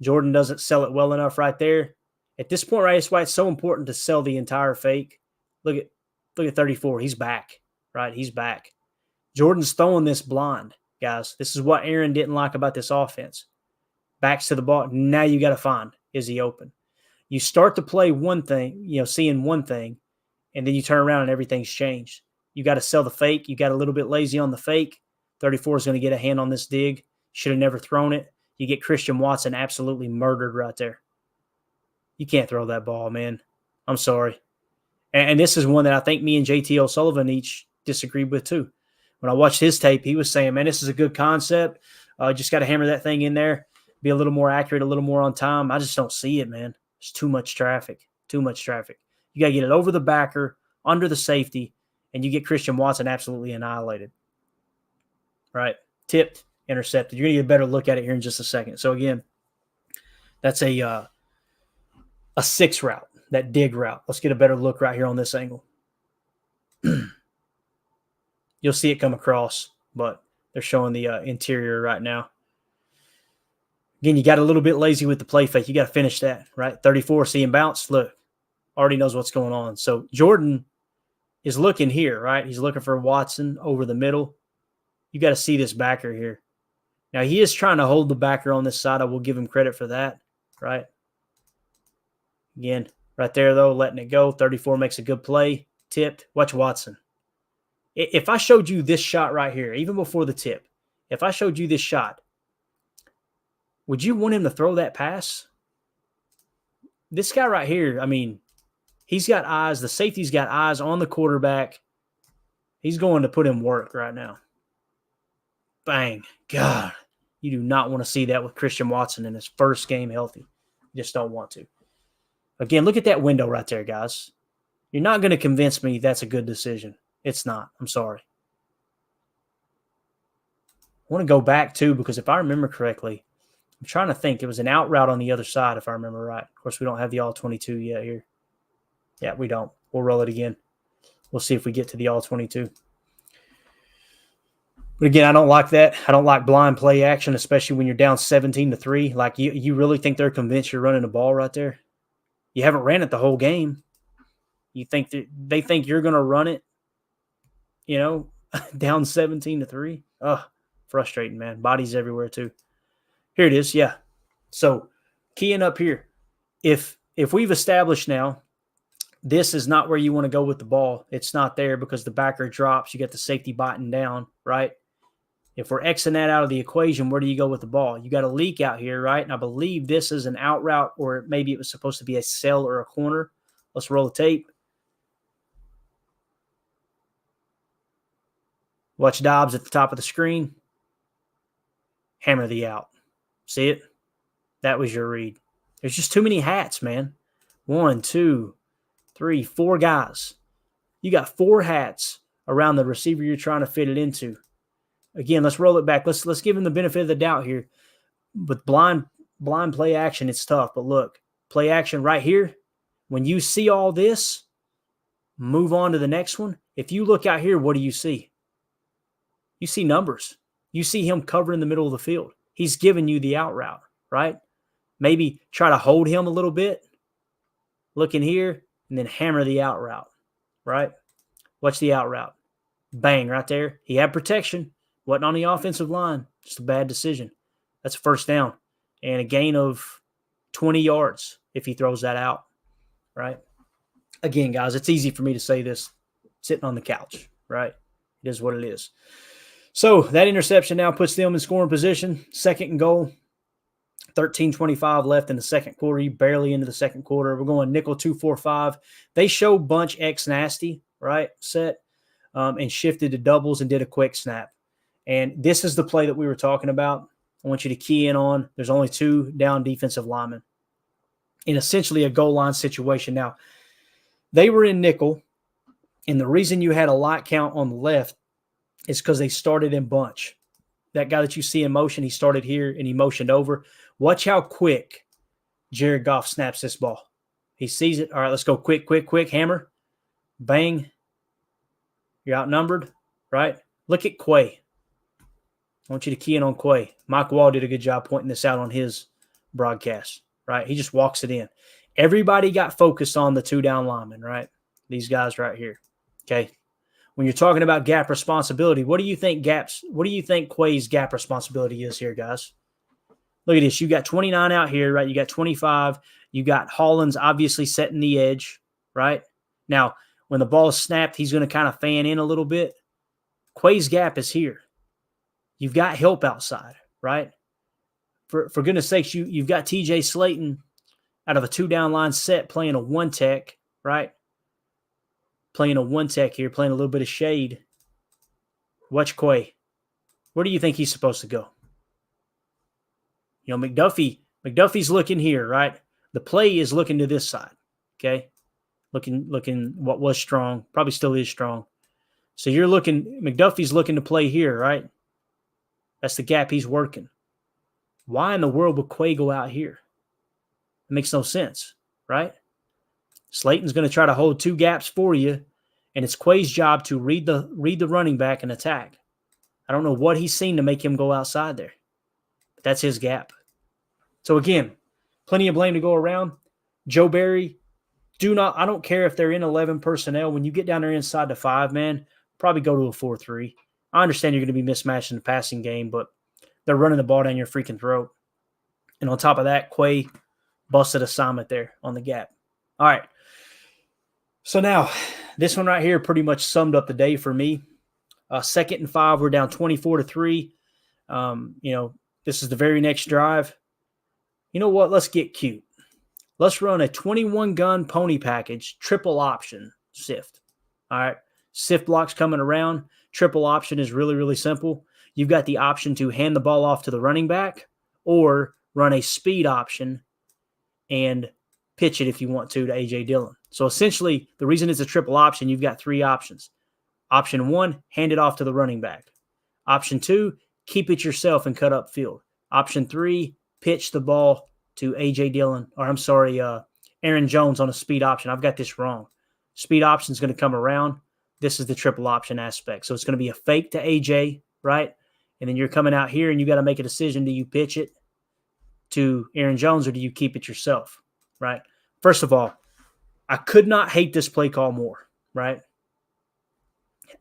Jordan doesn't sell it well enough right there. At this point, right, that's why it's so important to sell the entire fake. Look at 34. He's back, right? He's back. Jordan's throwing this blind, guys. This is what Aaron didn't like about this offense. Backs to the ball. Now you got to find, is he open? You start to play one thing, seeing one thing, and then you turn around and everything's changed. You got to sell the fake. You got a little bit lazy on the fake. 34 is going to get a hand on this dig. Should have never thrown it. You get Christian Watson absolutely murdered right there. You can't throw that ball, man. I'm sorry. And this is one that I think me and JT O'Sullivan each disagreed with too. When I watched his tape, he was saying, man, this is a good concept. Just got to hammer that thing in there, be a little more accurate, a little more on time. I just don't see it, man. There's too much traffic. Too much traffic. You got to get it over the backer, under the safety, and you get Christian Watson absolutely annihilated. Right? Tipped, intercepted. You're going to get a better look at it here in just a second. So, again, that's a 6 route, that dig route. Let's get a better look right here on this angle. You'll see it come across, but they're showing the interior right now. Again, you got a little bit lazy with the play fake. You got to finish that, right? 34, see him bounce. Look, already knows what's going on. So Jordan is looking here, right? He's looking for Watson over the middle. You got to see this backer here. Now, he is trying to hold the backer on this side. I will give him credit for that, right? Again, right there, though, letting it go. 34 makes a good play. Tipped. Watch Watson. If I showed you this shot right here, even before the tip, if I showed you this shot, would you want him to throw that pass? This guy right here, I mean, he's got eyes. The safety's got eyes on the quarterback. He's going to put in work right now. Bang. God, you do not want to see that with Christian Watson in his first game healthy. You just don't want to. Again, look at that window right there, guys. You're not going to convince me that's a good decision. It's not. I'm sorry. I want to go back, too, because if I remember correctly, I'm trying to think. It was an out route on the other side, if I remember right. Of course, we don't have the all-22 yet here. Yeah, we don't. We'll roll it again. We'll see if we get to the all-22. But again, I don't like that. I don't like blind play action, especially when you're down 17-3. Like, you really think they're convinced you're running the ball right there? You haven't ran it the whole game. You think that they think you're going to run it, down 17-3? Ugh, frustrating, man. Bodies everywhere, too. Here it is, yeah. So, keying up here. If we've established now this is not where you want to go with the ball, it's not there because the backer drops. You got the safety biting down, right? If we're Xing that out of the equation, where do you go with the ball? You got a leak out here, right? And I believe this is an out route, or maybe it was supposed to be a sell or a corner. Let's roll the tape. Watch Dobbs at the top of the screen. Hammer the out. See it? That was your read. There's just too many hats, man. 1, 2, 3, 4 guys. You got 4 hats around the receiver you're trying to fit it into. Again, let's roll it back. Let's give him the benefit of the doubt here. But blind play action, it's tough. But look, play action right here. When you see all this, move on to the next one. If you look out here, what do you see? You see numbers. You see him covering the middle of the field. He's giving you the out route, right? Maybe try to hold him a little bit. Look in here, and then hammer the out route, right? Watch the out route. Bang, right there. He had protection. Wasn't on the offensive line. Just a bad decision. That's a first down. And a gain of 20 yards if he throws that out, right? Again, guys, it's easy for me to say this sitting on the couch, right? It is what it is. So that interception now puts them in scoring position. 2nd and goal. 13:25 left in the second quarter. You barely into the second quarter. We're going nickel 2-4-5. They show bunch X nasty, right? Set and shifted to doubles and did a quick snap. And this is the play that we were talking about. I want you to key in on. There's only 2 down defensive linemen in essentially a goal line situation. Now, they were in nickel, and the reason you had a light count on the left is because they started in bunch. That guy that you see in motion, he started here and he motioned over. Watch how quick Jared Goff snaps this ball. He sees it. All right, let's go quick, hammer. Bang. You're outnumbered, right? Look at Quay. I want you to key in on Quay. Mike Wall did a good job pointing this out on his broadcast, right? He just walks it in. Everybody got focused on the 2 down linemen, right? These guys right here, okay? When you're talking about gap responsibility, what do you think Quay's gap responsibility is here, guys? Look at this. You got 29 out here, right? You got 25. You got Hollins obviously setting the edge, right? Now, when the ball is snapped, he's going to kind of fan in a little bit. Quay's gap is here. You've got help outside, right? For goodness sakes, you've got TJ Slayton out of a 2 down line set playing a 1 tech, right? Playing a 1 tech here, playing a little bit of shade. Watch Quay. Where do you think he's supposed to go? McDuffie's looking here, right? The play is looking to this side, okay? Looking what was strong, probably still is strong. So McDuffie's looking to play here, right? That's the gap he's working. Why in the world would Quay go out here? It makes no sense, right? Slayton's going to try to hold 2 gaps for you, and it's Quay's job to read the running back and attack. I don't know what he's seen to make him go outside there, but that's his gap. So again, plenty of blame to go around. Joe Barry, I don't care if they're in 11 personnel. When you get down there inside the 5, man, probably go to a 4-3. I understand you're going to be mismatched in the passing game, but they're running the ball down your freaking throat. And on top of that, Quay busted assignment there on the gap. All right. So now, this one right here pretty much summed up the day for me. 2nd and 5, we're down 24-3. This is the very next drive. You know what? Let's get cute. Let's run a 21-gun pony package, triple option sift. All right. Sift blocks coming around. Triple option is really, really simple. You've got the option to hand the ball off to the running back or run a speed option and pitch it if you want to A.J. Dillon. So essentially, the reason it's a triple option, you've got 3 options. Option 1, hand it off to the running back. Option 2, keep it yourself and cut up field. Option 3, pitch the ball to A.J. Dillon, Aaron Jones on a speed option. I've got this wrong. Speed option is going to come around. This is the triple option aspect. So it's going to be a fake to A.J., right? And then you're coming out here and you got to make a decision. Do you pitch it to Aaron Jones or do you keep it yourself, right? First of all, I could not hate this play call more, right?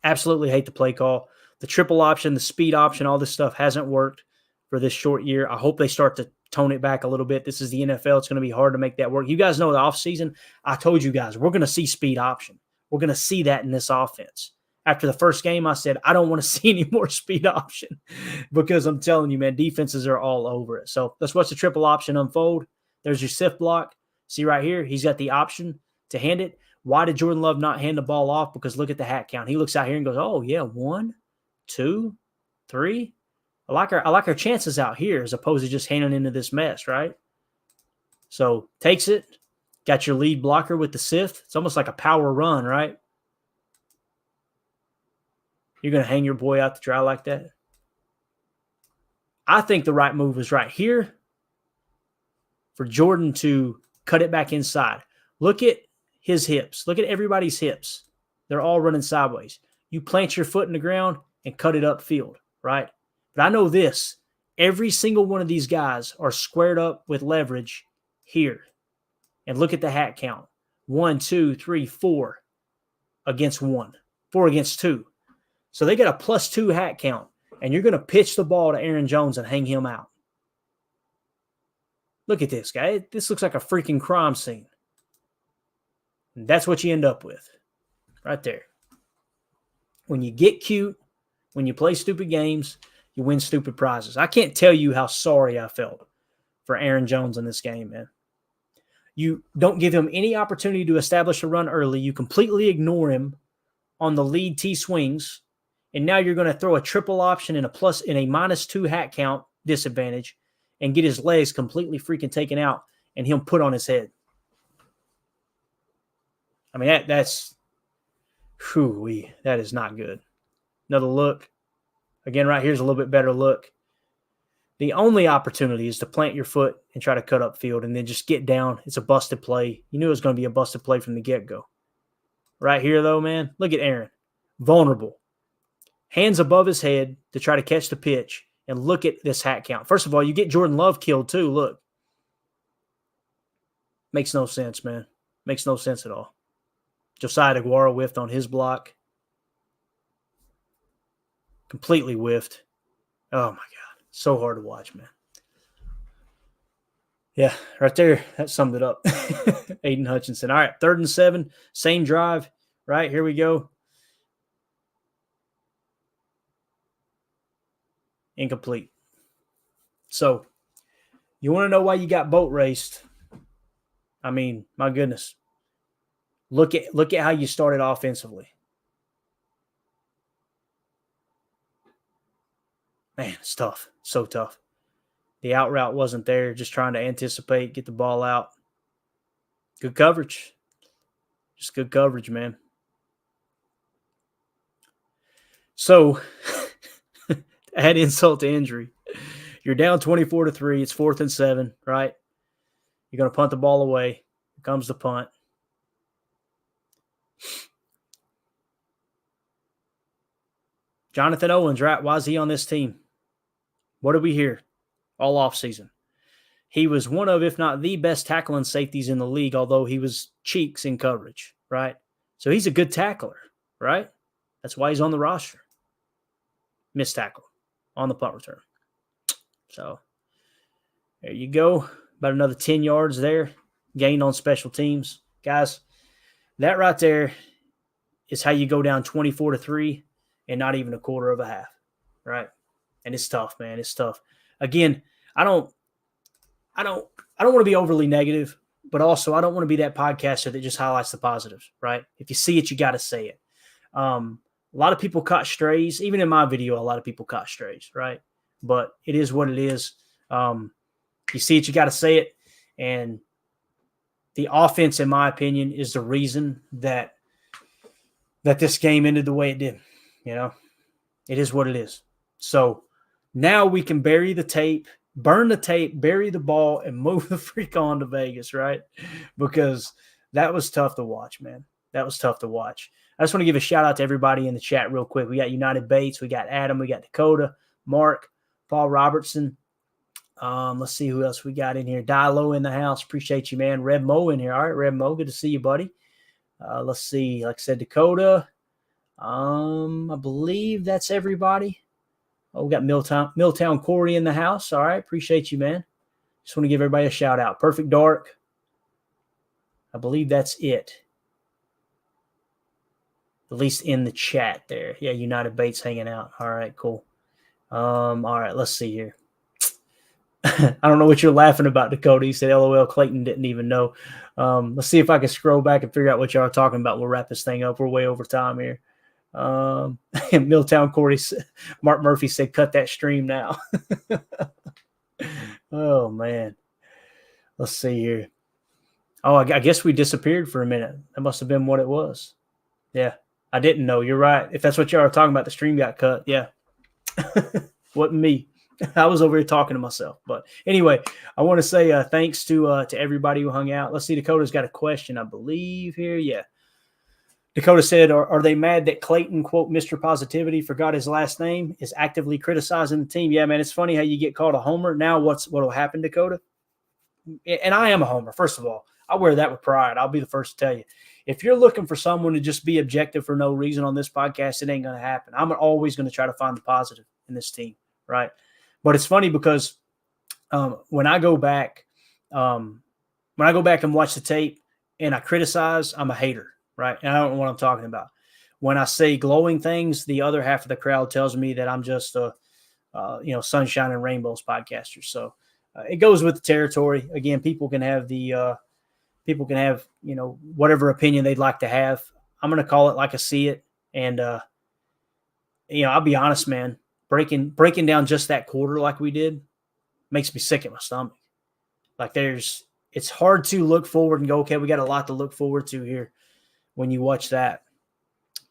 Absolutely hate the play call. The triple option, the speed option, all this stuff hasn't worked for this short year. I hope they start to tone it back a little bit. This is the NFL. It's going to be hard to make that work. You guys know the offseason, I told you guys, we're going to see speed option. We're going to see that in this offense. After the first game, I said, I don't want to see any more speed option because I'm telling you, man, defenses are all over it. So let's watch the triple option unfold. There's your sift block. See right here, he's got the option to hand it. Why did Jordan Love not hand the ball off? Because look at the hat count. He looks out here and goes, oh, yeah, 1, 2, 3. I like our chances out here as opposed to just handing into this mess, right? So takes it. Got your lead blocker with the sift. It's almost like a power run, right? You're going to hang your boy out to dry like that? I think the right move is right here for Jordan to cut it back inside. Look at his hips. Look at everybody's hips. They're all running sideways. You plant your foot in the ground and cut it upfield, right? But I know this. Every single one of these guys are squared up with leverage here. And look at the hat count. 1, 2, 3, 4 against 1. 4 against 2. So they got a +2 hat count. And you're going to pitch the ball to Aaron Jones and hang him out. Look at this, guy. This looks like a freaking crime scene. And that's what you end up with. Right there. When you get cute, when you play stupid games, you win stupid prizes. I can't tell you how sorry I felt for Aaron Jones in this game, man. You don't give him any opportunity to establish a run early. You completely ignore him on the lead T swings. And now you're going to throw a triple option in a -2 hat count disadvantage and get his legs completely freaking taken out and him put on his head. I mean, that is not good. Another look. Again, right here's a little bit better look. The only opportunity is to plant your foot and try to cut up field and then just get down. It's a busted play. You knew it was going to be a busted play from the get-go. Right here, though, man, look at Aaron. Vulnerable. Hands above his head to try to catch the pitch. And look at this hat count. First of all, you get Jordan Love killed too. Look. Makes no sense, man. Makes no sense at all. Josiah DeGuara whiffed on his block. Completely whiffed. Oh, my God. So hard to watch, man. Yeah, right there. That summed it up. Aiden Hutchinson. All right, 3rd and 7. Same drive. Right, here we go. Incomplete. So, you want to know why you got boat raced? I mean, my goodness. Look at how you started offensively. Man, it's tough. So tough. The out route wasn't there. Just trying to anticipate, get the ball out. Good coverage. Just good coverage, man. So, add insult to injury. You're down 24-3. It's 4th and 7, right? You're going to punt the ball away. Here comes the punt. Jonathan Owens, right? Why is he on this team? What did we hear all offseason? He was one of, if not the best tackling safeties in the league, although he was cheeks in coverage, right? So he's a good tackler, right? That's why he's on the roster. Missed tackle on the punt return. So there you go. About another 10 yards there. Gained on special teams. Guys, that right there is how you go down 24-3 and not even a quarter of a half, right? And it's tough, man. It's tough. Again, I don't want to be overly negative, but also I don't want to be that podcaster that just highlights the positives, right? If you see it, you got to say it. A lot of people caught strays. Even in my video, a lot of people caught strays, right? But it is what it is. You see it, you got to say it. And the offense, in my opinion, is the reason that this game ended the way it did. You know, it is what it is. So now we can bury the tape, burn the tape, bury the ball, and move the freak on to Vegas, right? Because that was tough to watch, man. That was tough to watch. I just want to give a shout out to everybody in the chat real quick. We got United Bates, we got Adam, we got Dakota, Mark, Paul Robertson. Let's see who else we got in here. Dilo in the house. Appreciate you, man. Red Mo in here. All right, Red Mo, good to see you, buddy. Let's see. Like I said, Dakota. I believe that's everybody. Oh, we got Milltown Corey in the house. All right, appreciate you, man. Just want to give everybody a shout out. Perfect Dark. I believe that's it. At least in the chat there. Yeah, United Bates hanging out. All right, cool. All right, let's see here. I don't know what you're laughing about, Dakota. You said LOL, Clayton didn't even know. Let's see if I can scroll back and figure out what y'all are talking about. We'll wrap this thing up. We're way over time here. Milltown Corey, Mark Murphy said, cut that stream now. Oh, man. Let's see here. Oh, I guess we disappeared for a minute. That must have been what it was. Yeah, I didn't know. You're right. If that's what y'all are talking about, the stream got cut. Yeah. Wasn't me. I was over here talking to myself. But anyway, I want to say thanks to everybody who hung out. Let's see. Dakota's got a question, I believe, here. Yeah. Dakota said, are they mad that Clayton, quote, Mr. Positivity, forgot his last name, is actively criticizing the team? Yeah, man, it's funny how you get called a homer. Now what'll happen, Dakota? And I am a homer, first of all. I wear that with pride. I'll be the first to tell you. If you're looking for someone to just be objective for no reason on this podcast, it ain't going to happen. I'm always going to try to find the positive in this team, right? But it's funny because when I go back and watch the tape and I criticize, I'm a hater, right? And I don't know what I'm talking about. When I say glowing things, the other half of the crowd tells me that I'm just a sunshine and rainbows podcaster. So it goes with the territory. Again, people can have whatever opinion they'd like to have. I'm going to call it like I see it. And I'll be honest, man. Breaking down just that quarter like we did makes me sick at my stomach. Like it's hard to look forward and go, okay, we got a lot to look forward to here when you watch that.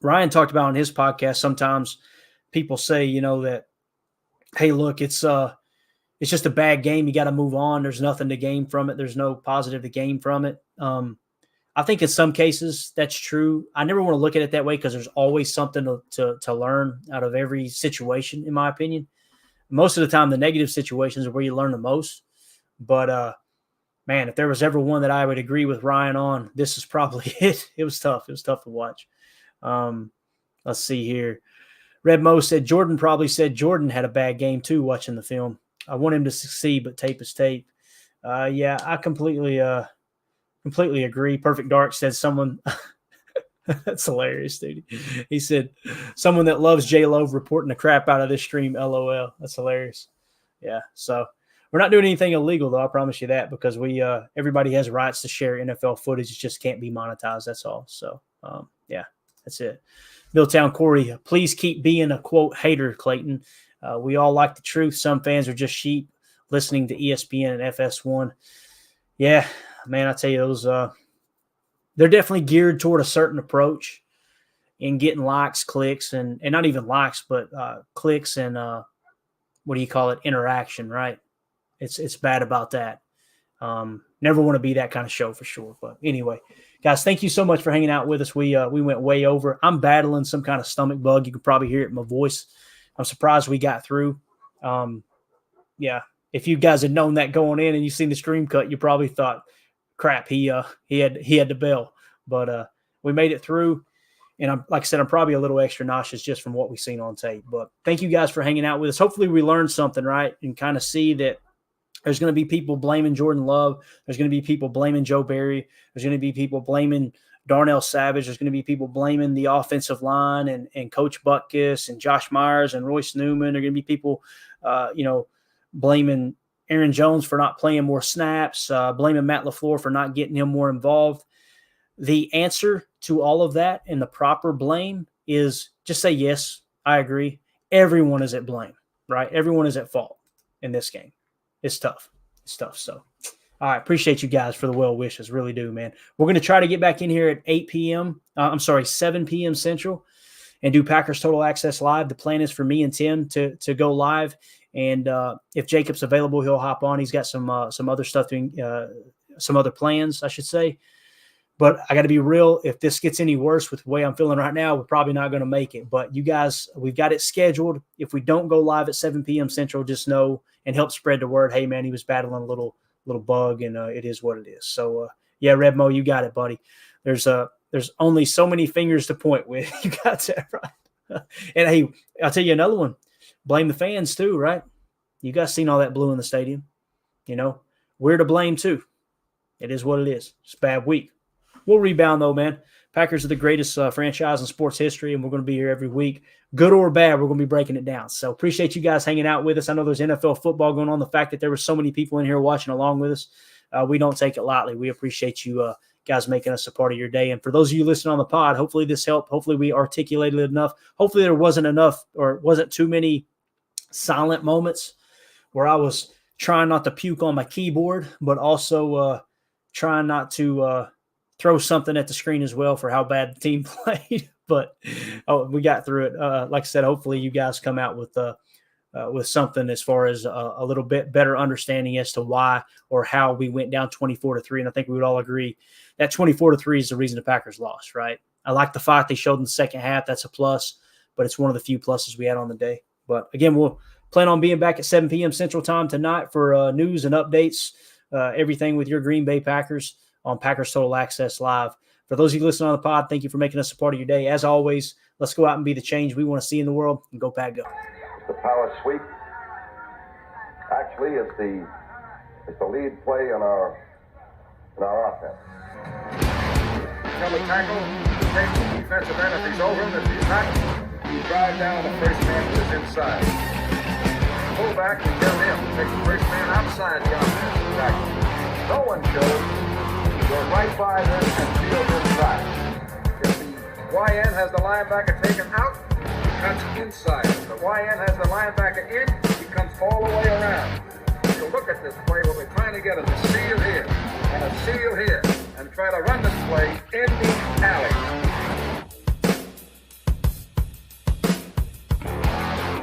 Ryan talked about on his podcast, sometimes people say, that, hey, look, it's just a bad game. You got to move on. There's nothing to gain from it. There's no positive to gain from it. I think in some cases that's true. I never want to look at it that way because there's always something to learn out of every situation, in my opinion. Most of the time, the negative situations are where you learn the most. But, man, if there was ever one that I would agree with Ryan on, this is probably it. It was tough. It was tough to watch. Let's see here. Red Mo said Jordan probably said Jordan had a bad game too watching the film. I want him to succeed, but tape is tape. Yeah, I completely agree. Perfect Dark said someone – that's hilarious, dude. He said someone that loves J-Lo reporting the crap out of this stream, LOL. That's hilarious. Yeah, so we're not doing anything illegal, though. I promise you that, because everybody has rights to share NFL footage. It just can't be monetized. That's all. So, yeah, that's it. Milltown Corey, please keep being a, quote, hater, Clayton. We all like the truth. Some fans are just sheep listening to ESPN and FS1. Yeah, man, I tell you, those they're definitely geared toward a certain approach in getting likes, clicks, and not even likes, but clicks and interaction, right? It's bad about that. Never want to be that kind of show for sure. But anyway, guys, thank you so much for hanging out with us. We went way over. I'm battling some kind of stomach bug. You can probably hear it in my voice. I'm surprised we got through. Yeah, if you guys had known that going in and you seen the stream cut, you probably thought, crap, he had the bell. But we made it through. And like I said, I'm probably a little extra nauseous just from what we've seen on tape. But thank you guys for hanging out with us. Hopefully we learned something, right? And kind of see that there's going to be people blaming Jordan Love. There's going to be people blaming Joe Barry. There's going to be people blaming Darnell Savage. There's going to be people blaming the offensive line and Coach Butkus and Josh Myers and Royce Newman. There are going to be people, blaming Aaron Jones for not playing more snaps, blaming Matt LaFleur for not getting him more involved. The answer to all of that and the proper blame is just say, yes, I agree. Everyone is at blame, right? Everyone is at fault in this game. It's tough. So, all right. Appreciate you guys for the well wishes. Really do, man. We're going to try to get back in here at 7 p.m. Central and do Packers Total Access Live. The plan is for me and Tim to go live. And if Jacob's available, he'll hop on. He's got some other stuff doing, some other plans, I should say. But I got to be real. If this gets any worse with the way I'm feeling right now, we're probably not going to make it. But you guys, we've got it scheduled. If we don't go live at 7 p.m. Central, just know and help spread the word. Hey, man, he was battling a little bug, and it is what it is. So, yeah, Redmo, you got it, buddy. There's only so many fingers to point with. You got that right. And, hey, I'll tell you another one. Blame the fans too, right? You guys seen all that blue in the stadium. We're to blame too. It is what it is. It's a bad week. We'll rebound, though, man. Packers are the greatest franchise in sports history, and we're going to be here every week. Good or bad, we're going to be breaking it down. So appreciate you guys hanging out with us. I know there's NFL football going on. The fact that there were so many people in here watching along with us, we don't take it lightly. We appreciate you guys making us a part of your day. And for those of you listening on the pod, hopefully this helped. Hopefully we articulated it enough. Hopefully there wasn't enough or wasn't too many silent moments where I was trying not to puke on my keyboard, but also trying not to throw something at the screen as well for how bad the team played. But we got through it. Like I said, hopefully you guys come out with something as far as a little bit better understanding as to why or how we went down 24-3. And I think we would all agree that 24-3 is the reason the Packers lost, right? I like the fight they showed in the second half. That's a plus, but it's one of the few pluses we had on the day. But again, we'll plan on being back at 7 p.m. Central Time tonight for news and updates, everything with your Green Bay Packers on Packers Total Access Live. For those of you listening on the pod, thank you for making us a part of your day. As always, let's go out and be the change we want to see in the world, and go Pack Go. The power sweep. Actually, it's the lead play in our offense. Come a tackle, take the defensive end if he's over him. If he's not, you drive down the first man who is inside. Pull back and get him. Take the first man outside the offensive tackle. No one shows. Go right by them and field inside. If the YN has the linebacker taken out, he cuts inside. If the YN has the linebacker in, he comes all the way around. So look at this play. What we're trying to get is a seal here and a seal here and try to run this play in the alley.